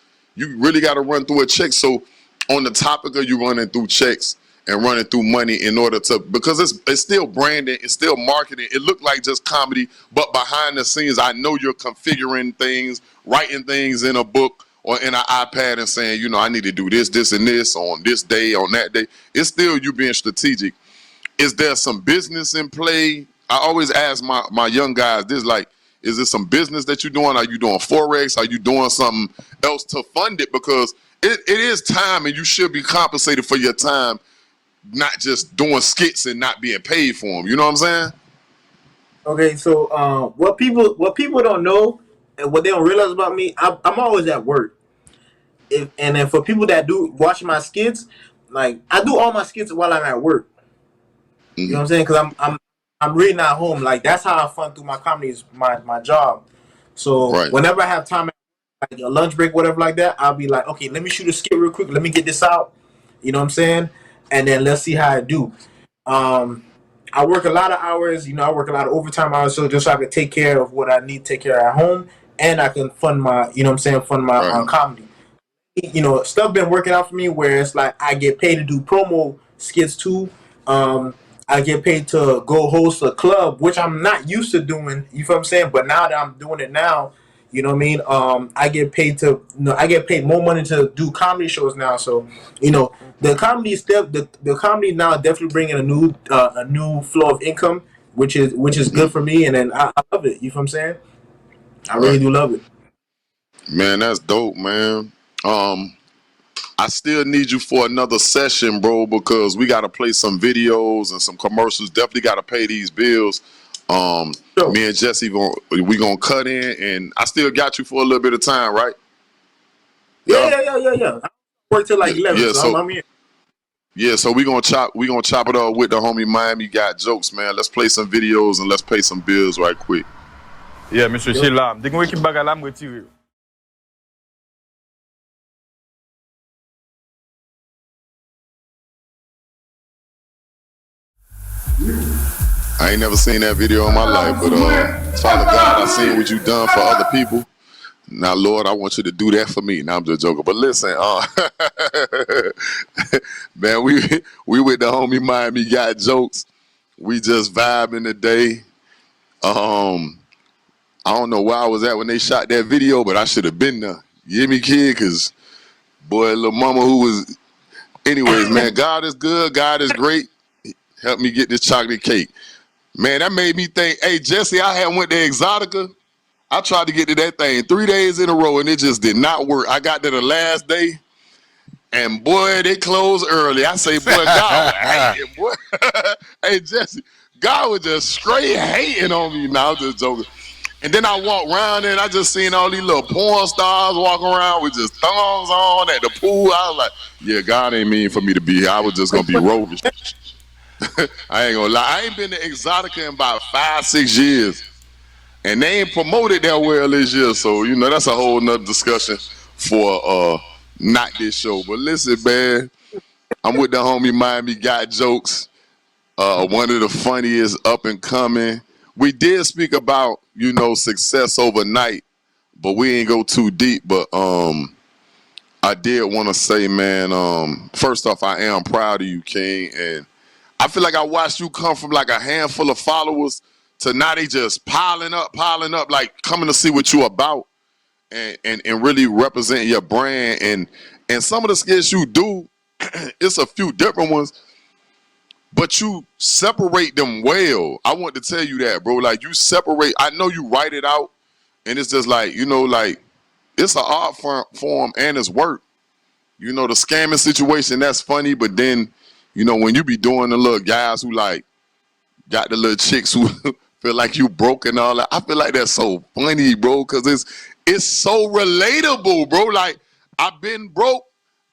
run through a check. So on the topic of you running through checks and running through money in order to, because it's still branding, it's still marketing. It looked like just comedy, but behind the scenes, I know you're configuring things, writing things in a book, or in an iPad and saying, you know, I need to do this, this, and this on this day, on that day. It's still you being strategic. Is there some business in play? I always ask my young guys this, like, is there some business that you're doing? Are you doing Forex? Are you doing something else to fund it? Because it is time, and you should be compensated for your time, not just doing skits and not being paid for them. You know what I'm saying? Okay, so what people don't know and what they don't realize about me, I'm always at work. And then for people that do watch my skits, like I do all my skits while I'm at work. You know what I'm saying? Because I'm reading at home. Like that's how I fund through my comedy is my job. So Right. whenever I have time, like a lunch break, whatever like that, I'll be like, okay, let me shoot a skit real quick. Let me get this out. You know what I'm saying? And then let's see how I do. I work a lot of hours. You know, I work a lot of overtime hours, so just so I can take care of what I need to take care of at home, and I can fund my, you know what I'm saying, fund my Right. comedy. You know, stuff been working out for me where it's like I get paid to do promo skits too. I get paid to go host a club, which I'm not used to doing. You feel what I'm saying? But now that I'm doing it now, you know what I mean? I get paid to, you know, I get paid more money to do comedy shows now. So, you know, the comedy step, the comedy now definitely bringing a new flow of income, which is good for me, and then I love it. You feel what I'm saying? I really do love it. Man, that's dope, man. I still need you for another session, bro, because we got to play some videos and some commercials. Definitely got to pay these bills. Sure. Me and Jesse we gonna cut in, and I still got you for a little bit of time, right? Yeah. I work till like 11, Yeah, so I'm here. Yeah, so we gonna chop it up with the homie Miami Got Jokes, man. Let's play some videos and let's pay some bills right quick. Yeah, Mr. Sheila. Dès qu'on équipe bagarre là, me retire. I ain't never seen that video in my life, but Father God, I seen what you done for other people. Now, Lord, I want you to do that for me. Now I'm just joking, but listen, man, we with the homie Miami Got Jokes. We just vibing today. I don't know where I was at when they shot that video, but I should have been there. You hear me, kid? Because, boy, little mama who was... Anyways, man, God is good. God is great. Help me get this chocolate cake. Man, that made me think, hey, Jesse, I had went to Exotica. I tried to get to that thing 3 days in a row, and it just did not work. I got to the last day, and, boy, they closed early. I say, boy, God was hating, boy. Hey, Jesse, God was just straight hating on me. Now, I'm just joking. And then I walked around and I just seen all these little porn stars walking around with just thongs on at the pool. I was like, yeah, God ain't mean for me to be here. I was just going to be roguish. I ain't going to lie. I ain't been to Exotica in about 5-6 years. And they ain't promoted that well this year. So, you know, that's a whole nother discussion for not this show. But listen, man, I'm with the homie Miami Got Jokes. One of the funniest up and coming. We did speak about, you know, success overnight, but we ain't go too deep. But I did want to say, man, first off, I am proud of you, King. And I feel like I watched you come from like a handful of followers to now they just piling up, like coming to see what you about and really representing your brand. And some of the skits you do, it's a few different ones, but you separate them well. I want to tell you that, bro. Like, you separate. I know you write it out, and it's just like, you know, like, it's an art form and it's work. You know, the scamming situation, that's funny, but then, you know, when you be doing the little guys who, like, got the little chicks who feel like you broke and all that, I feel like that's so funny, bro, because it's so relatable, bro. Like, I've been broke.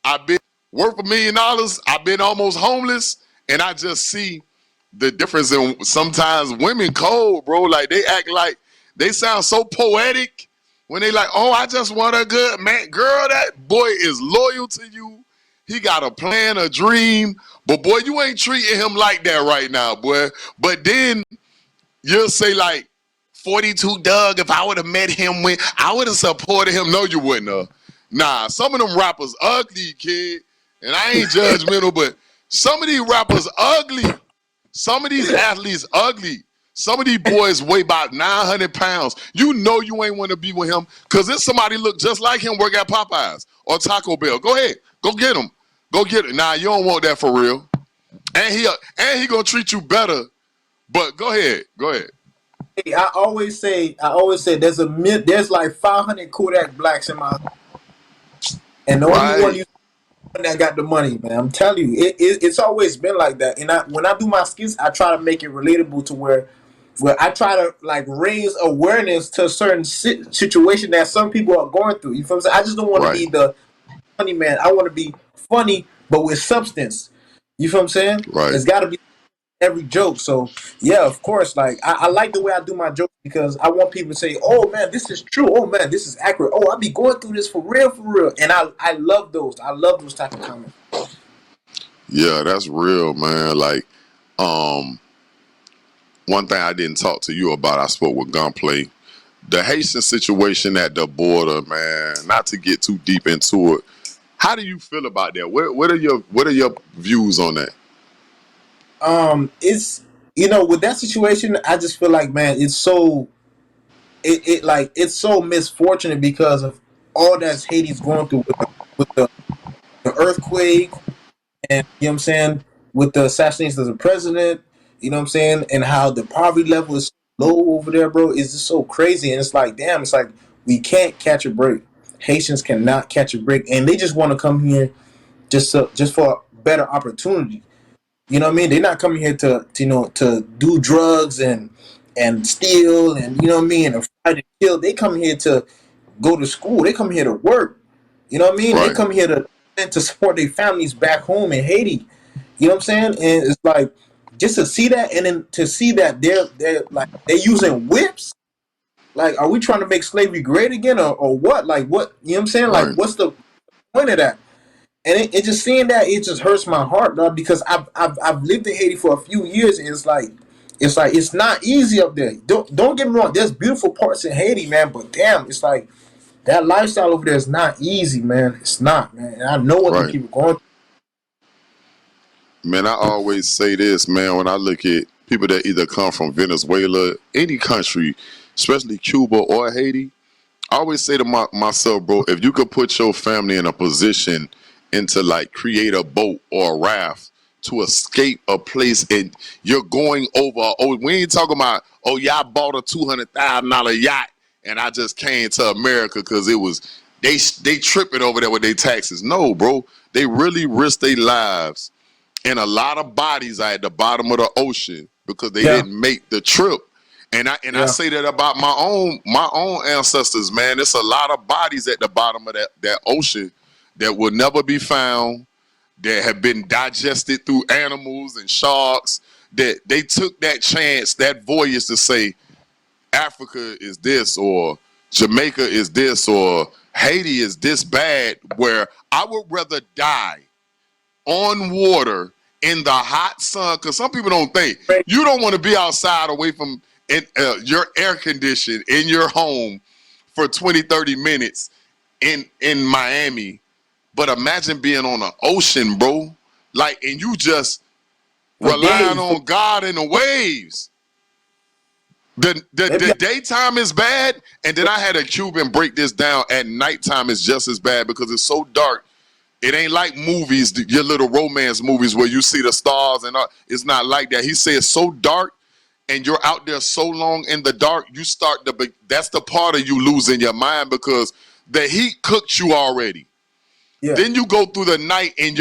I've been worth $1 million. I've been almost homeless. And I just see the difference in sometimes women cold, bro. Like, they act like they sound so poetic when they like, oh, I just want a good man. Girl, that boy is loyal to you. He got a plan, a dream. But, boy, you ain't treating him like that right now, boy. But then you'll say, like, 42 Doug, if I would have met him when I would have supported him. No, you wouldn't have. Nah, some of them rappers ugly, kid. And I ain't judgmental, but some of these rappers ugly. Some of these athletes ugly. Some of these boys weigh about 900 pounds. You know you ain't want to be with him because if somebody look just like him work at Popeyes or Taco Bell. Go ahead. Go get him. Go get it. Nah, you don't want that for real. And he gonna treat you better. But go ahead. Go ahead. Hey, I always say there's like 500 Kodak Blacks in my, and the only one Right. you that got the money, man. I'm telling you, it's always been like that. And when I do my skits, I try to make it relatable to where I try to like raise awareness to a certain situation that some people are going through. You feel what I'm saying? I just don't want to Right. be the funny man. I want to be funny, but with substance. You feel what I'm saying? Right. It's got to be every joke. So yeah, of course. Like I like the way I do my jokes because I want people to say, "Oh man, this is true. Oh man, this is accurate. Oh, I be going through this for real, for real." And I love those. I love those type of comments. Yeah, that's real, man. Like, one thing I didn't talk to you about, I spoke with Gunplay. The Haitian situation at the border, man. Not to get too deep into it. How do you feel about that? What are your views on that? It's with that situation, I just feel like, man, it's so it's so misfortunate because of all that Haiti's going through with the earthquake, and you know what I'm saying, with the assassination of the president, you know what I'm saying, and how the poverty level is low over there, bro. It's just so crazy, and it's like, damn, it's like we can't catch a break. Haitians cannot catch a break, and they just want to come here just for a better opportunity. You know what I mean? They're not coming here to do drugs and steal and you know what I mean and fight and kill. They come here to go to school. They come here to work. You know what I mean? They Right. come here to support their families back home in Haiti. You know what I'm saying? And it's like just to see that, and then to see that they're using whips. Like, are we trying to make slavery great again, or what? Like, what? You know what I'm saying? Like, Right. what's the point of that? And it just seeing that, it just hurts my heart, dog, because I've lived in Haiti for a few years, and it's not easy up there. Don't get me wrong. There's beautiful parts in Haiti, man, but damn, it's like that lifestyle over there is not easy, man. It's not, man. And I know what the Right. people going Man, I always say this, man, when I look at people that either come from Venezuela, any country, especially Cuba or Haiti, I always say to myself, bro, if you could put your family in a position and to like create a boat or a raft to escape a place and you're going over, oh, we ain't talking about, oh, yeah, I bought a $200,000 yacht and I just came to America because it was, they tripping over there with their taxes. No, bro, they really risk their lives, and a lot of bodies are at the bottom of the ocean because they yeah, didn't make the trip. And I yeah, say that about my own ancestors, man. It's a lot of bodies at the bottom of that ocean that will never be found, that have been digested through animals and sharks, that they took that chance, that voyage to say Africa is this or Jamaica is this or Haiti is this bad, where I would rather die on water in the hot sun, because some people don't think right. you don't want to be outside away from your air condition in your home for 20-30 minutes in Miami, but imagine being on the ocean, bro, like, and you just For relying days. on God and the waves. They be The daytime is bad, and then I had a Cuban break this down. At nighttime is just as bad because it's so dark. It ain't like movies, your little romance movies where you see the stars and all. It's not like that. He said it's so dark and you're out there so long in the dark, you start to, that's the part of you losing your mind because the heat cooked you already. yeah, Then you go through the night and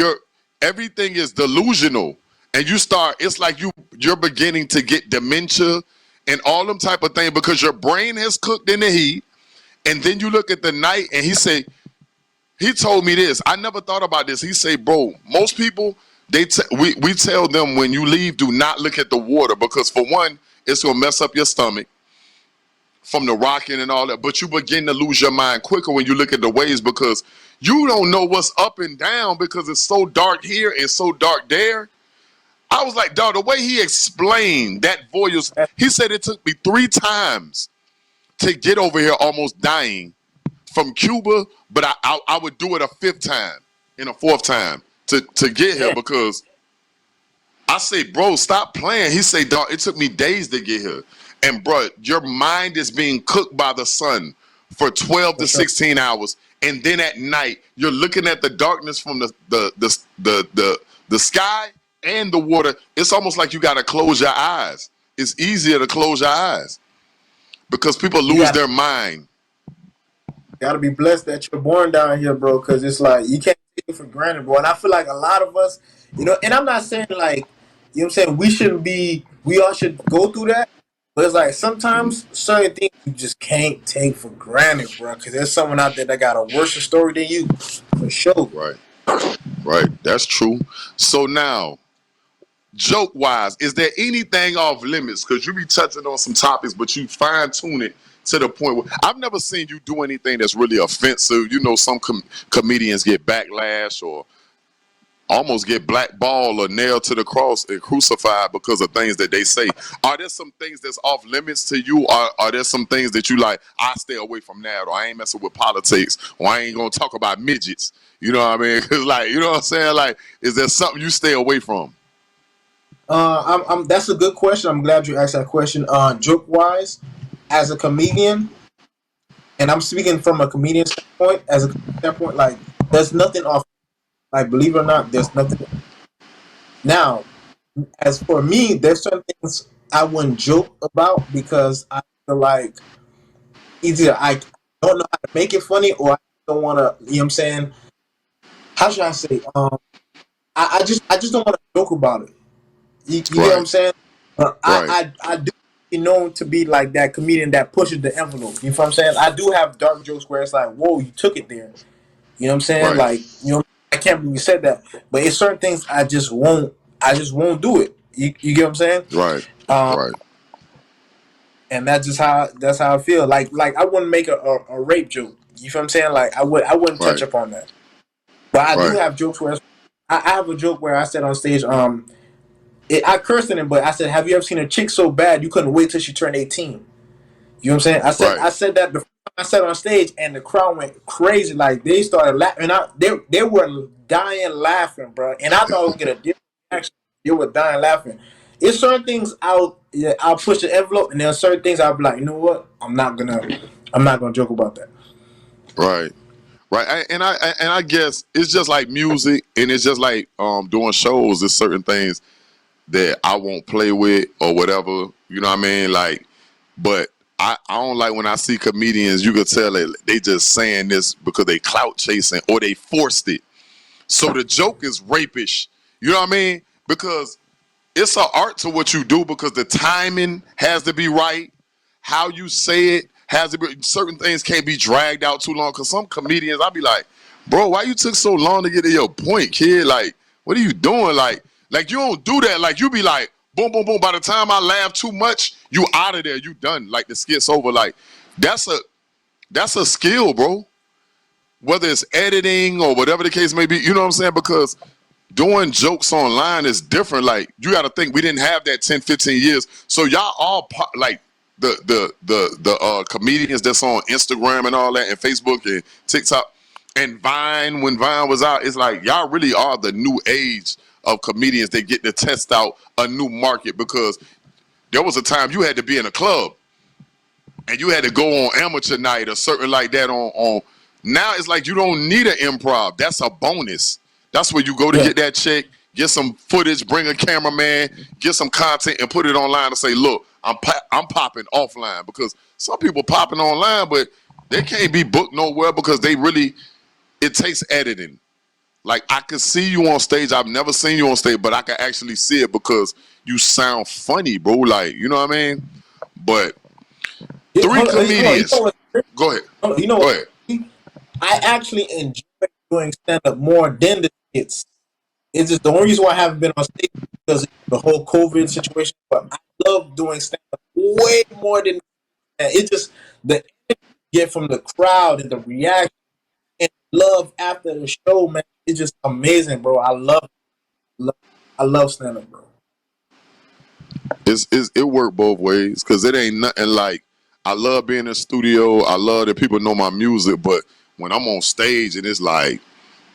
everything is delusional. And you start, it's like you're beginning to get dementia and all them type of things because your brain has cooked in the heat. And then you look at the night and he told me this. I never thought about this. He say, bro, most people, we tell them when you leave, do not look at the water because for one, it's gonna mess up your stomach from the rocking and all that. But you begin to lose your mind quicker when you look at the waves because you don't know what's up and down because it's so dark here and so dark there. I was like, dog, the way he explained that voyage, he said it took me 3 times to get over here almost dying from Cuba, but I would do it a 5th time and a 4th time to get here yeah. because I say, bro, stop playing. He say, dog, it took me days to get here. And bro, your mind is being cooked by the sun for 12 For to sure. 16 hours. And then at night, you're looking at the darkness from the sky and the water. It's almost like you gotta close your eyes. It's easier to close your eyes because people You lose their mind. gotta be blessed that you're born down here, bro. Because it's like you can't take it for granted, bro. And I feel like a lot of us, and I'm not saying like, what I'm saying, we all should go through that. But it's like sometimes certain things you just can't take for granted, bro. Because there's someone out there that got a worse story than you, for sure. Right. Right. That's true. So now, joke wise, is there anything off limits? Because you be touching on some topics, but you fine tune it to the point where I've never seen you do anything that's really offensive. Some comedians get backlash or almost get blackballed or nailed to the cross and crucified because of things that they say. Are there some things that's off limits to you? Or are there some things that you like, I stay away from that, or I ain't messing with politics, or I ain't gonna talk about midgets? You know what I mean? Cause like, you know what I'm saying? Like, is there something you stay away from? That's a good question. I'm glad you asked that question. Joke wise, as a comedian, and I'm speaking from a comedian standpoint, like there's nothing off. Like, believe it or not, there's nothing. Now, as for me, there's certain things I wouldn't joke about because I feel like either I don't know how to make it funny or I don't want to. You know what I'm saying? How should I say? I just don't want to joke about it. You get what I'm saying? But Right. I do be known to be like that comedian that pushes the envelope. You know what I'm saying? I do have dark jokes where it's like, whoa, you took it there. You know what I'm saying? Right. Like, I can't believe you said that. But it's certain things I just won't do it. You get what I'm saying? Right. Um, Right. and that's how I feel. Like I wouldn't make a rape joke. You feel what I'm saying? Like I wouldn't touch Right. upon that. But I do Right. have jokes where I have a joke where I said on stage, I cursed in it, but I said, "Have you ever seen a chick so bad you couldn't wait till she turned 18?" You know what I'm saying? Right. I said that before I said on stage, and the crowd went crazy. Like they started laughing. They were dying laughing, bro. And I thought I would get a different reaction. They were dying laughing. It's certain things I'll push the envelope, and there are certain things I'll be like, you know what? I'm not gonna joke about that. Right. Right. And I guess it's just like music, and it's just like doing shows. There's certain things that I won't play with or whatever. You know what I mean? Like, but I don't like when I see comedians. You could tell that they just saying this because they clout chasing or they forced it. So the joke is rapish. You know what I mean? Because it's an art to what you do because the timing has to be right. How you say it has to be. Certain things can't be dragged out too long. Because some comedians, I'll be like, bro, why you took so long to get to your point, kid? Like, what are you doing? Like you don't do that. Like, you be like, boom, boom, boom. By the time I laugh too much, you out of there. You done. Like, the skit's over. Like, that's a skill, bro. Whether it's editing or whatever the case may be. You know what I'm saying? Because doing jokes online is different. Like, you got to think we didn't have that 10, 15 years. So y'all all like the comedians that's on Instagram and all that, and Facebook and TikTok and Vine. When Vine was out, it's like y'all really are the new age of comedians that get to test out a new market, because there was a time you had to be in a club and you had to go on amateur night or something like that on. Now it's like you don't need an improv. That's a bonus. That's where you go to get that check, get some footage, bring a cameraman, get some content, and put it online and say, look, I'm popping offline. Because some people popping online, but they can't be booked nowhere because it takes editing. Like, I could see you on stage. I've never seen you on stage, but I can actually see it because you sound funny, bro. Like, you know what I mean? But three comedians. Go ahead. Go ahead. I actually enjoy doing stand-up more than the skits. It's just the only reason why I haven't been on stage because of the whole COVID situation. But I love doing stand-up way more than it's just the energy you get from the crowd and the reaction and love after the show, man. It's just amazing, bro. I love stand-up, bro. It worked both ways, because it ain't nothing like, I love being in the studio. I love that people know my music, but when I'm on stage and it's like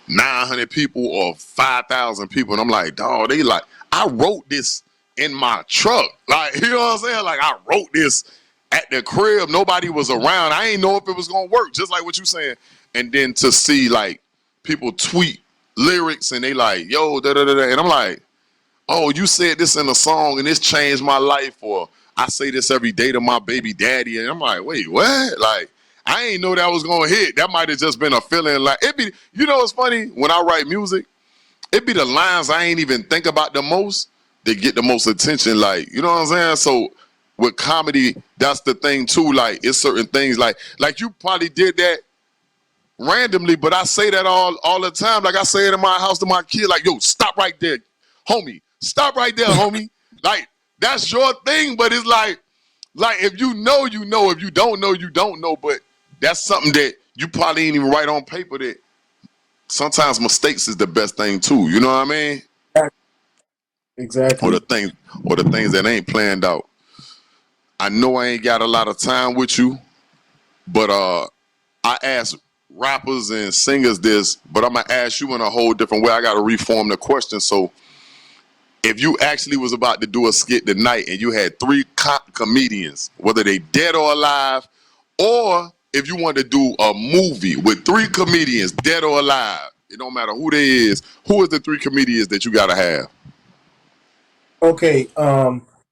900 people or 5,000 people, and I'm like, dog, they like, I wrote this in my truck. Like, you know what I'm saying? Like, I wrote this at the crib. Nobody was around. I ain't know if it was gonna work, just like what you saying. And then to see like people tweet lyrics and they like, yo, da da da da. And I'm like, oh, you said this in a song and this changed my life, or I say this every day to my baby daddy. And I'm like, wait, what? Like, I ain't know that was gonna hit. That might have just been a feeling. Like, it be, you know, it's funny when I write music, it be the lines I ain't even think about the most that get the most attention. Like, you know what I'm saying? So with comedy, that's the thing too. Like, it's certain things like you probably did that randomly, but I say that all the time. Like, I say it in my house to my kid, like, yo, stop right there, homie. Stop right there, homie. Like, that's your thing, but it's like if you know, you know. If you don't know, you don't know. But that's something that you probably ain't even write on paper. That sometimes mistakes is the best thing too. You know what I mean? Exactly. Or the things that ain't planned out. I know I ain't got a lot of time with you, but I ask rappers and singers this, but I'm gonna ask you in a whole different way. I gotta reform the question. So if you actually was about to do a skit tonight and you had three comedians, whether they dead or alive, or if you wanted to do a movie with three comedians, dead or alive, it don't matter who they is, who is the three comedians that you gotta have? Okay.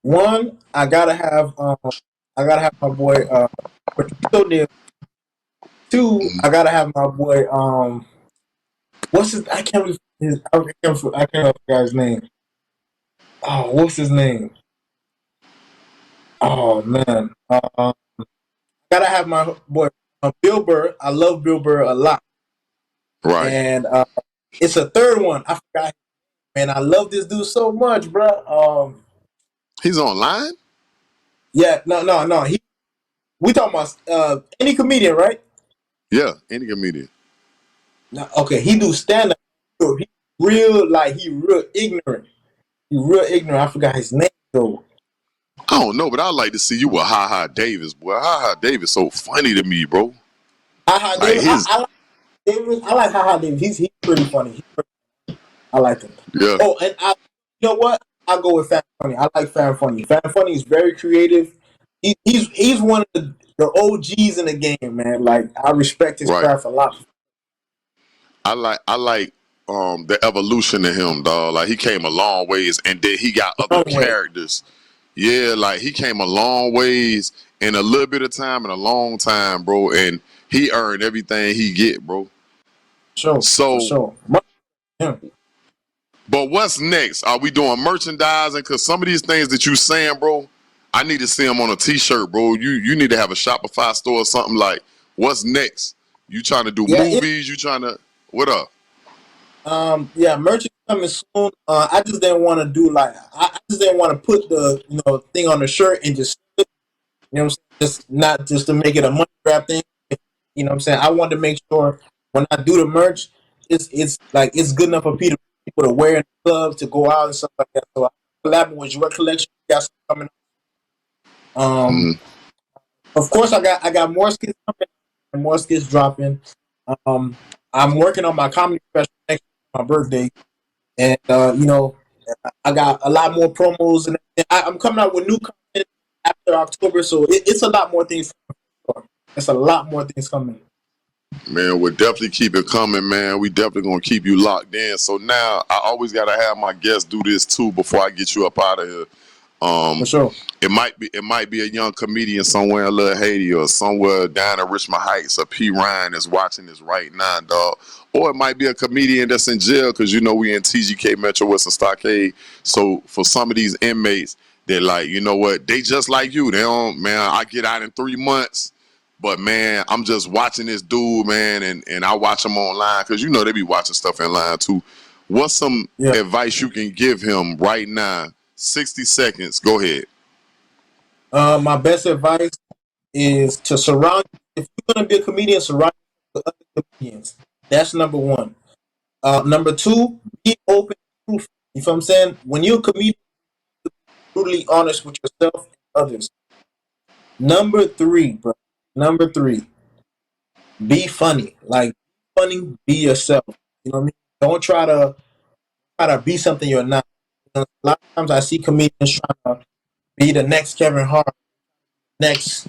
One, I gotta have my boy Patricio Neal. Two, I gotta have my boy what's his? I can't remember his name. Oh, what's his name? Oh man. Gotta have my boy Bill Burr. I love Bill Burr a lot. Right. And it's a third one. I forgot. Man, I love this dude so much, bro. He's online? Yeah, no. We talking about any comedian, right? Yeah, any comedian. No, okay, he do stand up. He real ignorant. He real ignorant. I forgot his name though. I don't know, but I'd like to see you with Ha Ha Davis, boy. Ha Ha Davis so funny to me, bro. Haha Like Davis. I like Davis. I like Haha Davis. He's pretty funny. I like him. yeah. Oh, and you know what? I'll go with Fan Funny. I like Fan Funny. Fan Funny is very creative. He's one of the OGs in the game, man. Like, I respect his craft a lot. I like the evolution of him, dog. Like, he came a long ways, and then he got other characters. Yeah, like, he came a long ways in a little bit of time and a long time, bro. And he earned everything he get, bro. Sure. So, for sure. Yeah. But what's next? Are we doing merchandising? Because some of these things that you saying, bro, I need to see them on a T-shirt, bro. You need to have a Shopify store or something. Like, what's next? You trying to do movies? You trying to what up? Yeah, merch is coming soon. I just didn't want to do I just didn't want to put the thing on the shirt and just what I'm saying, just not just to make it a money grab thing. You know what I'm saying? I wanted to make sure when I do the merch, it's good enough for people to wear in the clubs, to go out and stuff like that. So I'm collabing with your collection. We got something coming up. Of course, I got more skits coming and more skits dropping. I'm working on my comedy special next my birthday, and I got a lot more promos, and I'm coming out with new content after October, so it's a lot more things. It's a lot more things coming. Man, we'll definitely keep it coming, man. We definitely gonna keep you locked in. So now I always gotta have my guests do this too before I get you up out of here. For sure. It might be a young comedian somewhere in Little Haiti or somewhere down in Richmond Heights, or P. Ryan is watching this right now, dog. Or it might be a comedian that's in jail, because we in TGK Metro West and Stockade. So for some of these inmates, they're like, you know what, they just like you. They don't, man, I get out in 3 months, but man, I'm just watching this dude, man, and I watch him online, because they be watching stuff online too. What's some advice you can give him right now? 60 seconds. Go ahead. My best advice is to surround. If you're gonna be a comedian, surround yourself with other comedians. That's number one. Number two, be open and truthful. You know what I'm saying? When you're a comedian, be brutally honest with yourself and others. Number three, bro. Number three, be funny. Like, be funny, be yourself. You know what I mean? Don't try to be something you're not. A lot of times I see comedians trying to be the next Kevin Hart, next,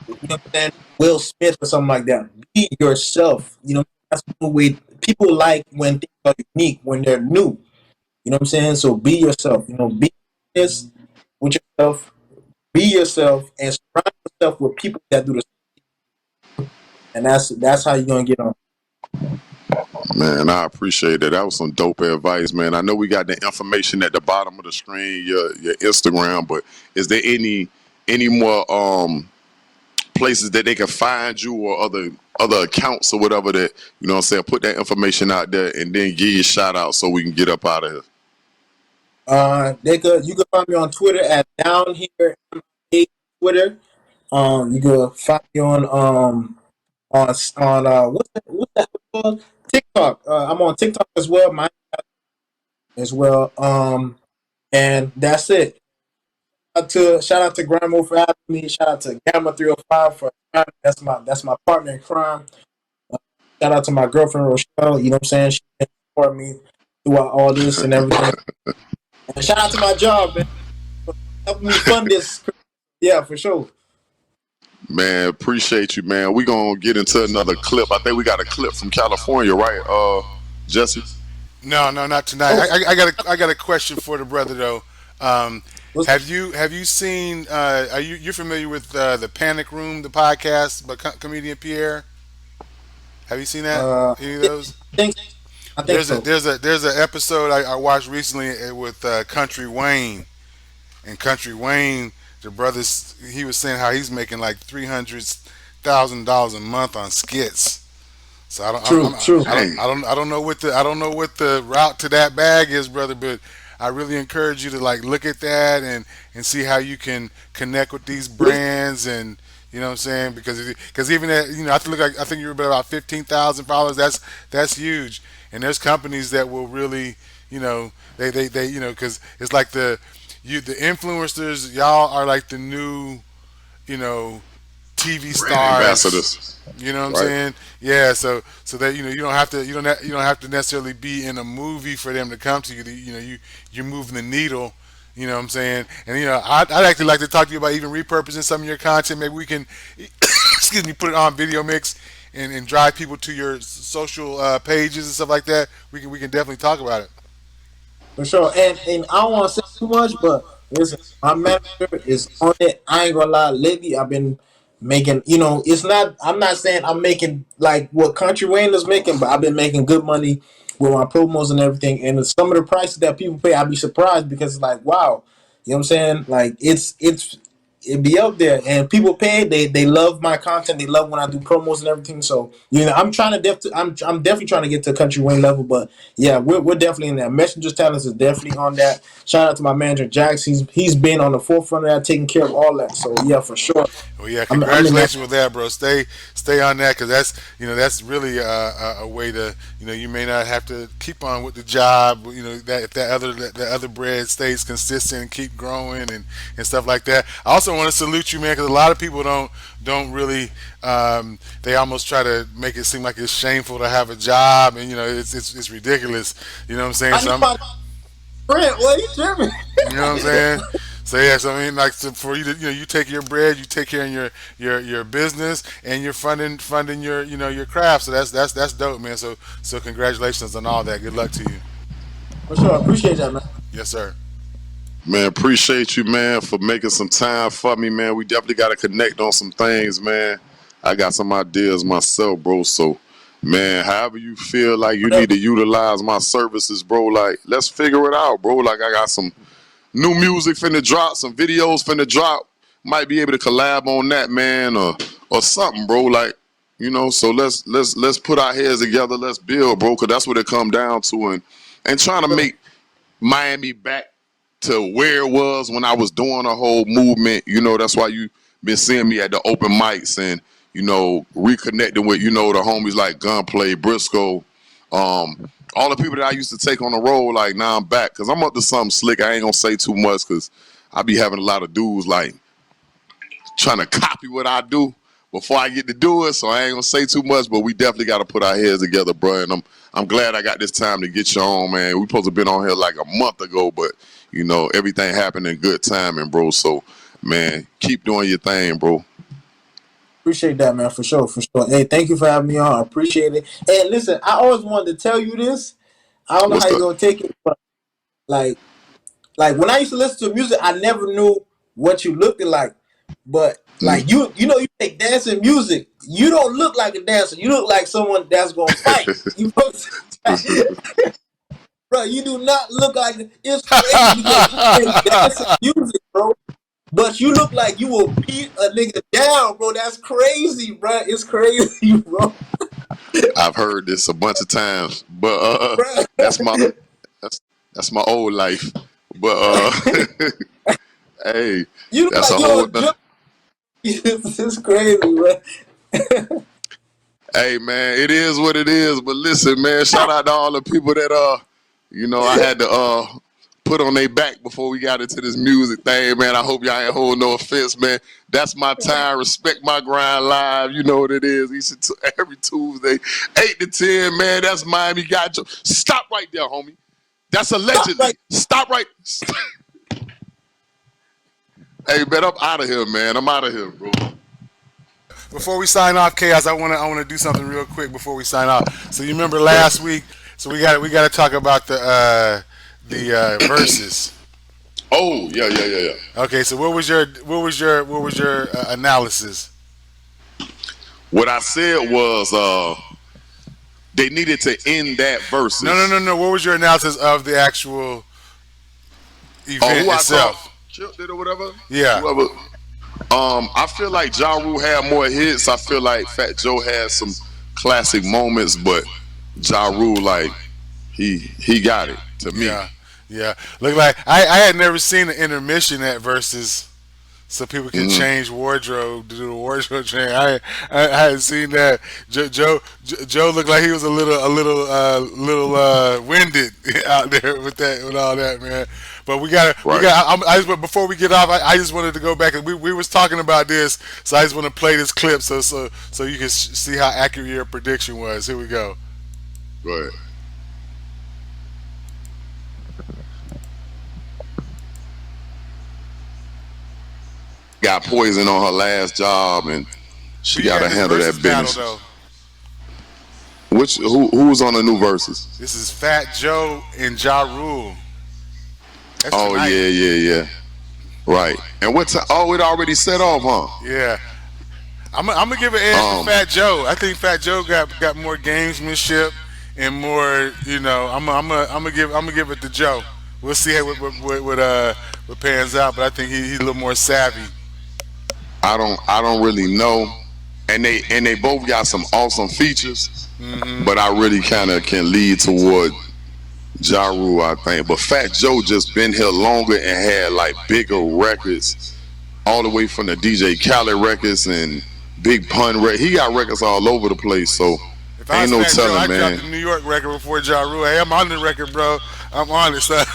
you know what I'm saying, Will Smith or something like that. Be yourself. That's the way people like when things are unique, when they're new. You know what I'm saying? So be yourself. Be this with yourself. Be yourself and surround yourself with people that do the same. And that's how you're gonna get on. Man, I appreciate that. That was some dope advice, man. I know we got the information at the bottom of the screen, your Instagram, but is there any more places that they can find you or other accounts or whatever that, you know what I'm saying, put that information out there and then give you a shout out so we can get up out of here. You can find me on Twitter at down here Twitter. You can find me on what's that called? TikTok. I'm on TikTok as well, as well. And that's it. Shout out to Grandma for having me. Shout out to Gamma 305 for that's my partner in crime. Shout out to my girlfriend Rochelle. You know what I'm saying? She supported me throughout all this and everything. And shout out to my job, man, for helping me fund this. Yeah, for sure. Man, appreciate you, man. We gonna get into another clip. I think we got a clip from California, right, Jesse? No, not tonight. I got a question for the brother though. Have you seen? You're familiar with the Panic Room, the podcast by comedian Pierre? Have you seen that? Any of those? I think so. There's an episode I watched recently with Country Wayne, and Country Wayne, the brothers, he was saying how he's making like $300,000 a month on skits. So True. I don't know what the route to that bag is, brother, but I really encourage you to like look at that and see how you can connect with these brands and you know what I'm saying, because even at, I think you're about 15,000 followers. That's huge, and there's companies that will really they because it's like the influencers, y'all are like the new TV stars, ambassadors. you know what I'm Right. saying? Yeah, so that you don't have to necessarily be in a movie for them to come to you. You're moving the needle. You know what I'm saying? And I'd actually like to talk to you about even repurposing some of your content. Maybe we can, excuse me, put it on Video Mix and drive people to your social pages and stuff like that. We can definitely talk about it. For sure. And I don't want to say too much, but listen, my manager is on it. I ain't gonna lie. Lately, I've been making. It's not. I'm not saying I'm making like what Country Wayne is making, but I've been making good money with my promos and everything. And some of the prices that people pay, I'd be surprised because it's like, wow, you know what I'm saying? Like it be up there, and people pay. They love my content. They love when I do promos and everything. So I'm trying to I'm definitely trying to get to Country Wayne level. But yeah, we're definitely in there. Messenger's Talents is definitely on that. Shout out to my manager Jax. He's been on the forefront of that, taking care of all that. So yeah, for sure. Well, yeah, I'm congratulations with that, bro. Stay on that because that's really a way to you may not have to keep on with the job. That if that other bread stays consistent and keep growing and stuff like that. I also want to salute you, man, because a lot of people don't really they almost try to make it seem like it's shameful to have a job, and it's ridiculous. You know what I'm saying? What you tripping? You know what I'm saying? So yeah, so I mean, like for you to you take your bread, you take care of your business, and you're funding your your craft. So that's dope, man. So congratulations on all that. Good luck to you. For sure, appreciate that, man. Yes, sir. Man, appreciate you, man, for making some time for me, man. We definitely got to connect on some things, man. I got some ideas myself, bro. So, man, however you feel like you need to utilize my services, bro, like, let's figure it out, bro. Like, I got some new music finna drop, some videos finna drop. Might be able to collab on that, man, or something, bro. Like, so let's put our heads together, let's build, bro, because that's what it come down to, and trying to make Miami back to where it was when I was doing a whole movement. That's why you been seeing me at the open mics and, reconnecting with, the homies like Gunplay, Briscoe, all the people that I used to take on the road. Like, now I'm back because I'm up to something slick. I ain't gonna say too much because I be having a lot of dudes like trying to copy what I do. before I get to do it, so I ain't gonna say too much. But we definitely got to put our heads together, bro. And I'm glad I got this time to get you on, man. We supposed to been on here like a month ago, but everything happened in good timing, bro. So, man, keep doing your thing, bro. Appreciate that, man, for sure, for sure. Hey, thank you for having me on. I appreciate it. And listen, I always wanted to tell you this. I don't know What's how you're the? gonna take it, but like when I used to listen to music, I never knew what you looked like. But Mm. like you make dancing music. You don't look like a dancer. You look like someone that's gonna fight. You know what I'm saying? Bro, you do not look like it's crazy because you make dancing music, bro. But you look like you will beat a nigga down, bro. That's crazy, bro. It's crazy, bro. I've heard this a bunch of times, but Bro. that's my that's that's my old life. But hey, You look that's like a you're whole. on jump. It's crazy, bro. Hey man, it is what it is. But listen, man, shout out to all the people that I had to put on their back before we got into this music thing, man. I hope y'all ain't hold no offense, man. That's my time. Respect my grind live. You know what it is. Every Tuesday, 8 to 10, man. That's Miami Gotcha. Stop right there, homie. That's Stop allegedly. right. Stop right. Hey man, I'm out of here, man. I'm out of here, bro. Before we sign off, Chaos, I wanna do something real quick before we sign off. So you remember last week? So we got to talk about the verses. Oh yeah, yeah, yeah, yeah. Okay, so what was your analysis? What I said was they needed to end that No, no, versus. no, no. What was your analysis of the actual Oh, event who I called itself? killed it or whatever. Yeah, Whoever. I feel like Ja Rule had more hits. I feel like Fat Joe had some classic moments, but Ja Rule, like he got it to me. yeah, yeah. Look like I had never seen the intermission at versus, so people can Hmm. change wardrobe to do the wardrobe change. I hadn't seen that. Joe looked like he was a little winded out there with all that, man. But we Right. got. I just before we get off, I just wanted to go back and we was talking about this, so I just want to play this clip so you can see how accurate your prediction was. Here we go. Right. Got poison on her last job, and she Who you got got to in this handle versus that battle business. though? Who was on the new verses? This is Fat Joe and Ja Rule. That's Oh tonight. yeah, yeah, yeah. Right. And what time? Oh, it already set off, huh? Yeah. I'm gonna give an edge to Um, Fat Joe. I think Fat Joe got more gamesmanship and more. I'm gonna give it to Joe. We'll see how what pans out, but I think he's a little more savvy. I don't really know. And they both got some awesome features, Hmm. but I really kind of can lead toward Ja Rule, I think. But Fat Joe just been here longer and had like bigger records, all the way from the DJ Khaled records and Big Pun records. He got records all over the place, so If I ain't was no Fat Joe, telling, I'd drop man. the New York record before Ja Rule. Hey, I'm on the record, bro. I'm on it, son.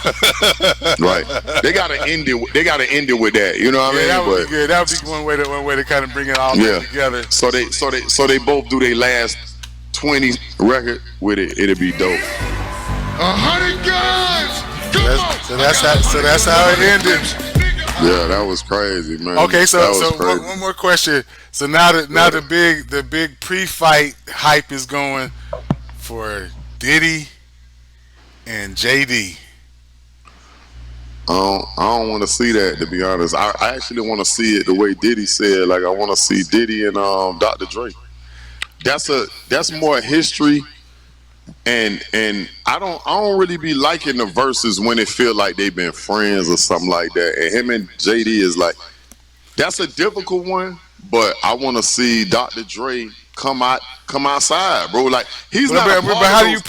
Right? They gotta end it. They gotta end it with that. You know what Yeah, I that mean? would be But good. That would be one way to kind of bring it all yeah. back together. So they both do their last 20 record with it. It'll be dope. 100 guns! So that's how it ended. Yeah, that was crazy, man. Okay, so That was so crazy. one more question. So now the big pre-fight hype is going for Diddy and JD. I don't want to see that, to be honest. I actually want to see it the way Diddy said. Like I want to see Diddy and Dr. Dre. That's more history, and I don't really be liking the verses when it feel like they've been friends or something like that. And him and JD is like, that's a difficult one, but I want to see Dr. Dre come outside, bro. Like he's But, not a but, but part of how do you those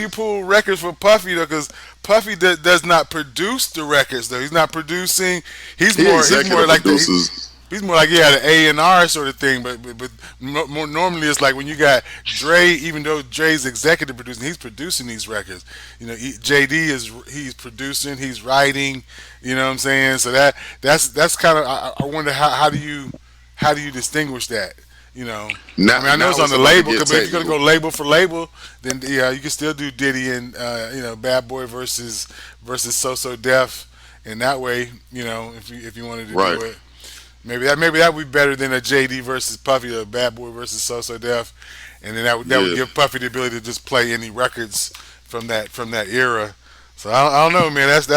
pull records for Puffy though? Because Puffy does not produce the records though. He's not producing. He's He he's more executive like producers. he's more like the A&R sort of thing. But more normally it's like when you got Dre. Even though Dre's executive producing, he's producing these records. JD he's producing, he's writing. You know what I'm saying? So that's kind of I wonder how do you distinguish that? You know, I Now, mean, I know now it's on it's the about to label, get but if you're gonna technical. go label for label, then yeah, you can still do Diddy and Bad Boy versus So So Def, and that way, if you wanted to Right. do it, maybe that would be better than a JD versus Puffy or Bad Boy versus So So Def, and then that would Yeah. give Puffy the ability to just play any records from that era. So I don't know, man. That's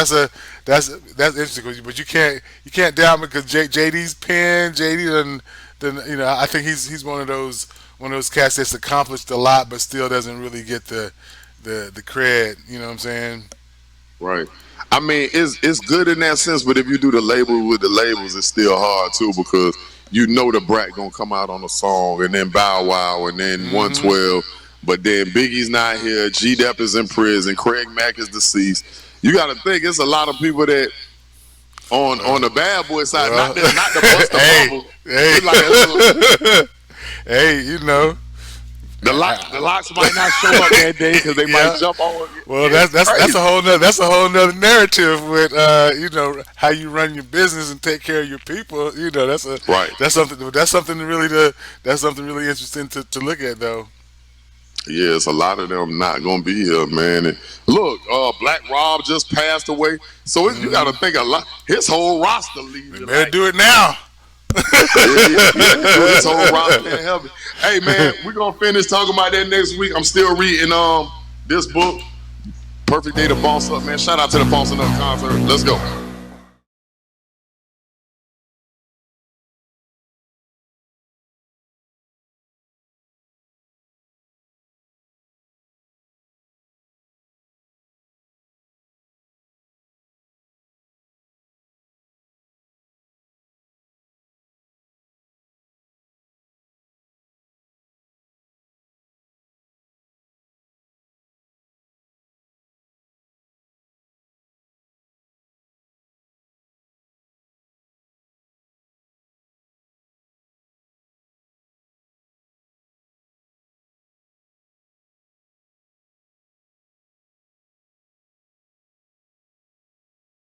interesting, but you can't doubt me because JD's pen, JD then I think he's one of those cats that's accomplished a lot, but still doesn't really get the cred. You know what I'm saying? Right. I mean, it's good in that sense, but if you do the label with the labels, it's still hard too because the brat gonna come out on a song and then Bow Wow and then Mm-hmm. 112, but then Biggie's not here, G Dep is in prison, Craig Mack is deceased. You got to think it's a lot of people that on the bad boy side, Well, not to bust the hey, bubble. hey, It's like hey, the locks might not show up that day because they might yeah. jump on. Well, It's that's a crazy. whole nother narrative with how you run your business and take care of your people. Right. that's something really interesting to look at though. Yeah, it's a lot of them not gonna be here, man. And look, Black Rob just passed away, so you got to think a lot. His whole roster We leaving. better Like, do it now. yeah, his whole roster in heaven. Hey, man, we're gonna finish talking about that next week. I'm still reading this book, Perfect Day to Boss Up, man. Shout out to the Boss Up concert. Let's go.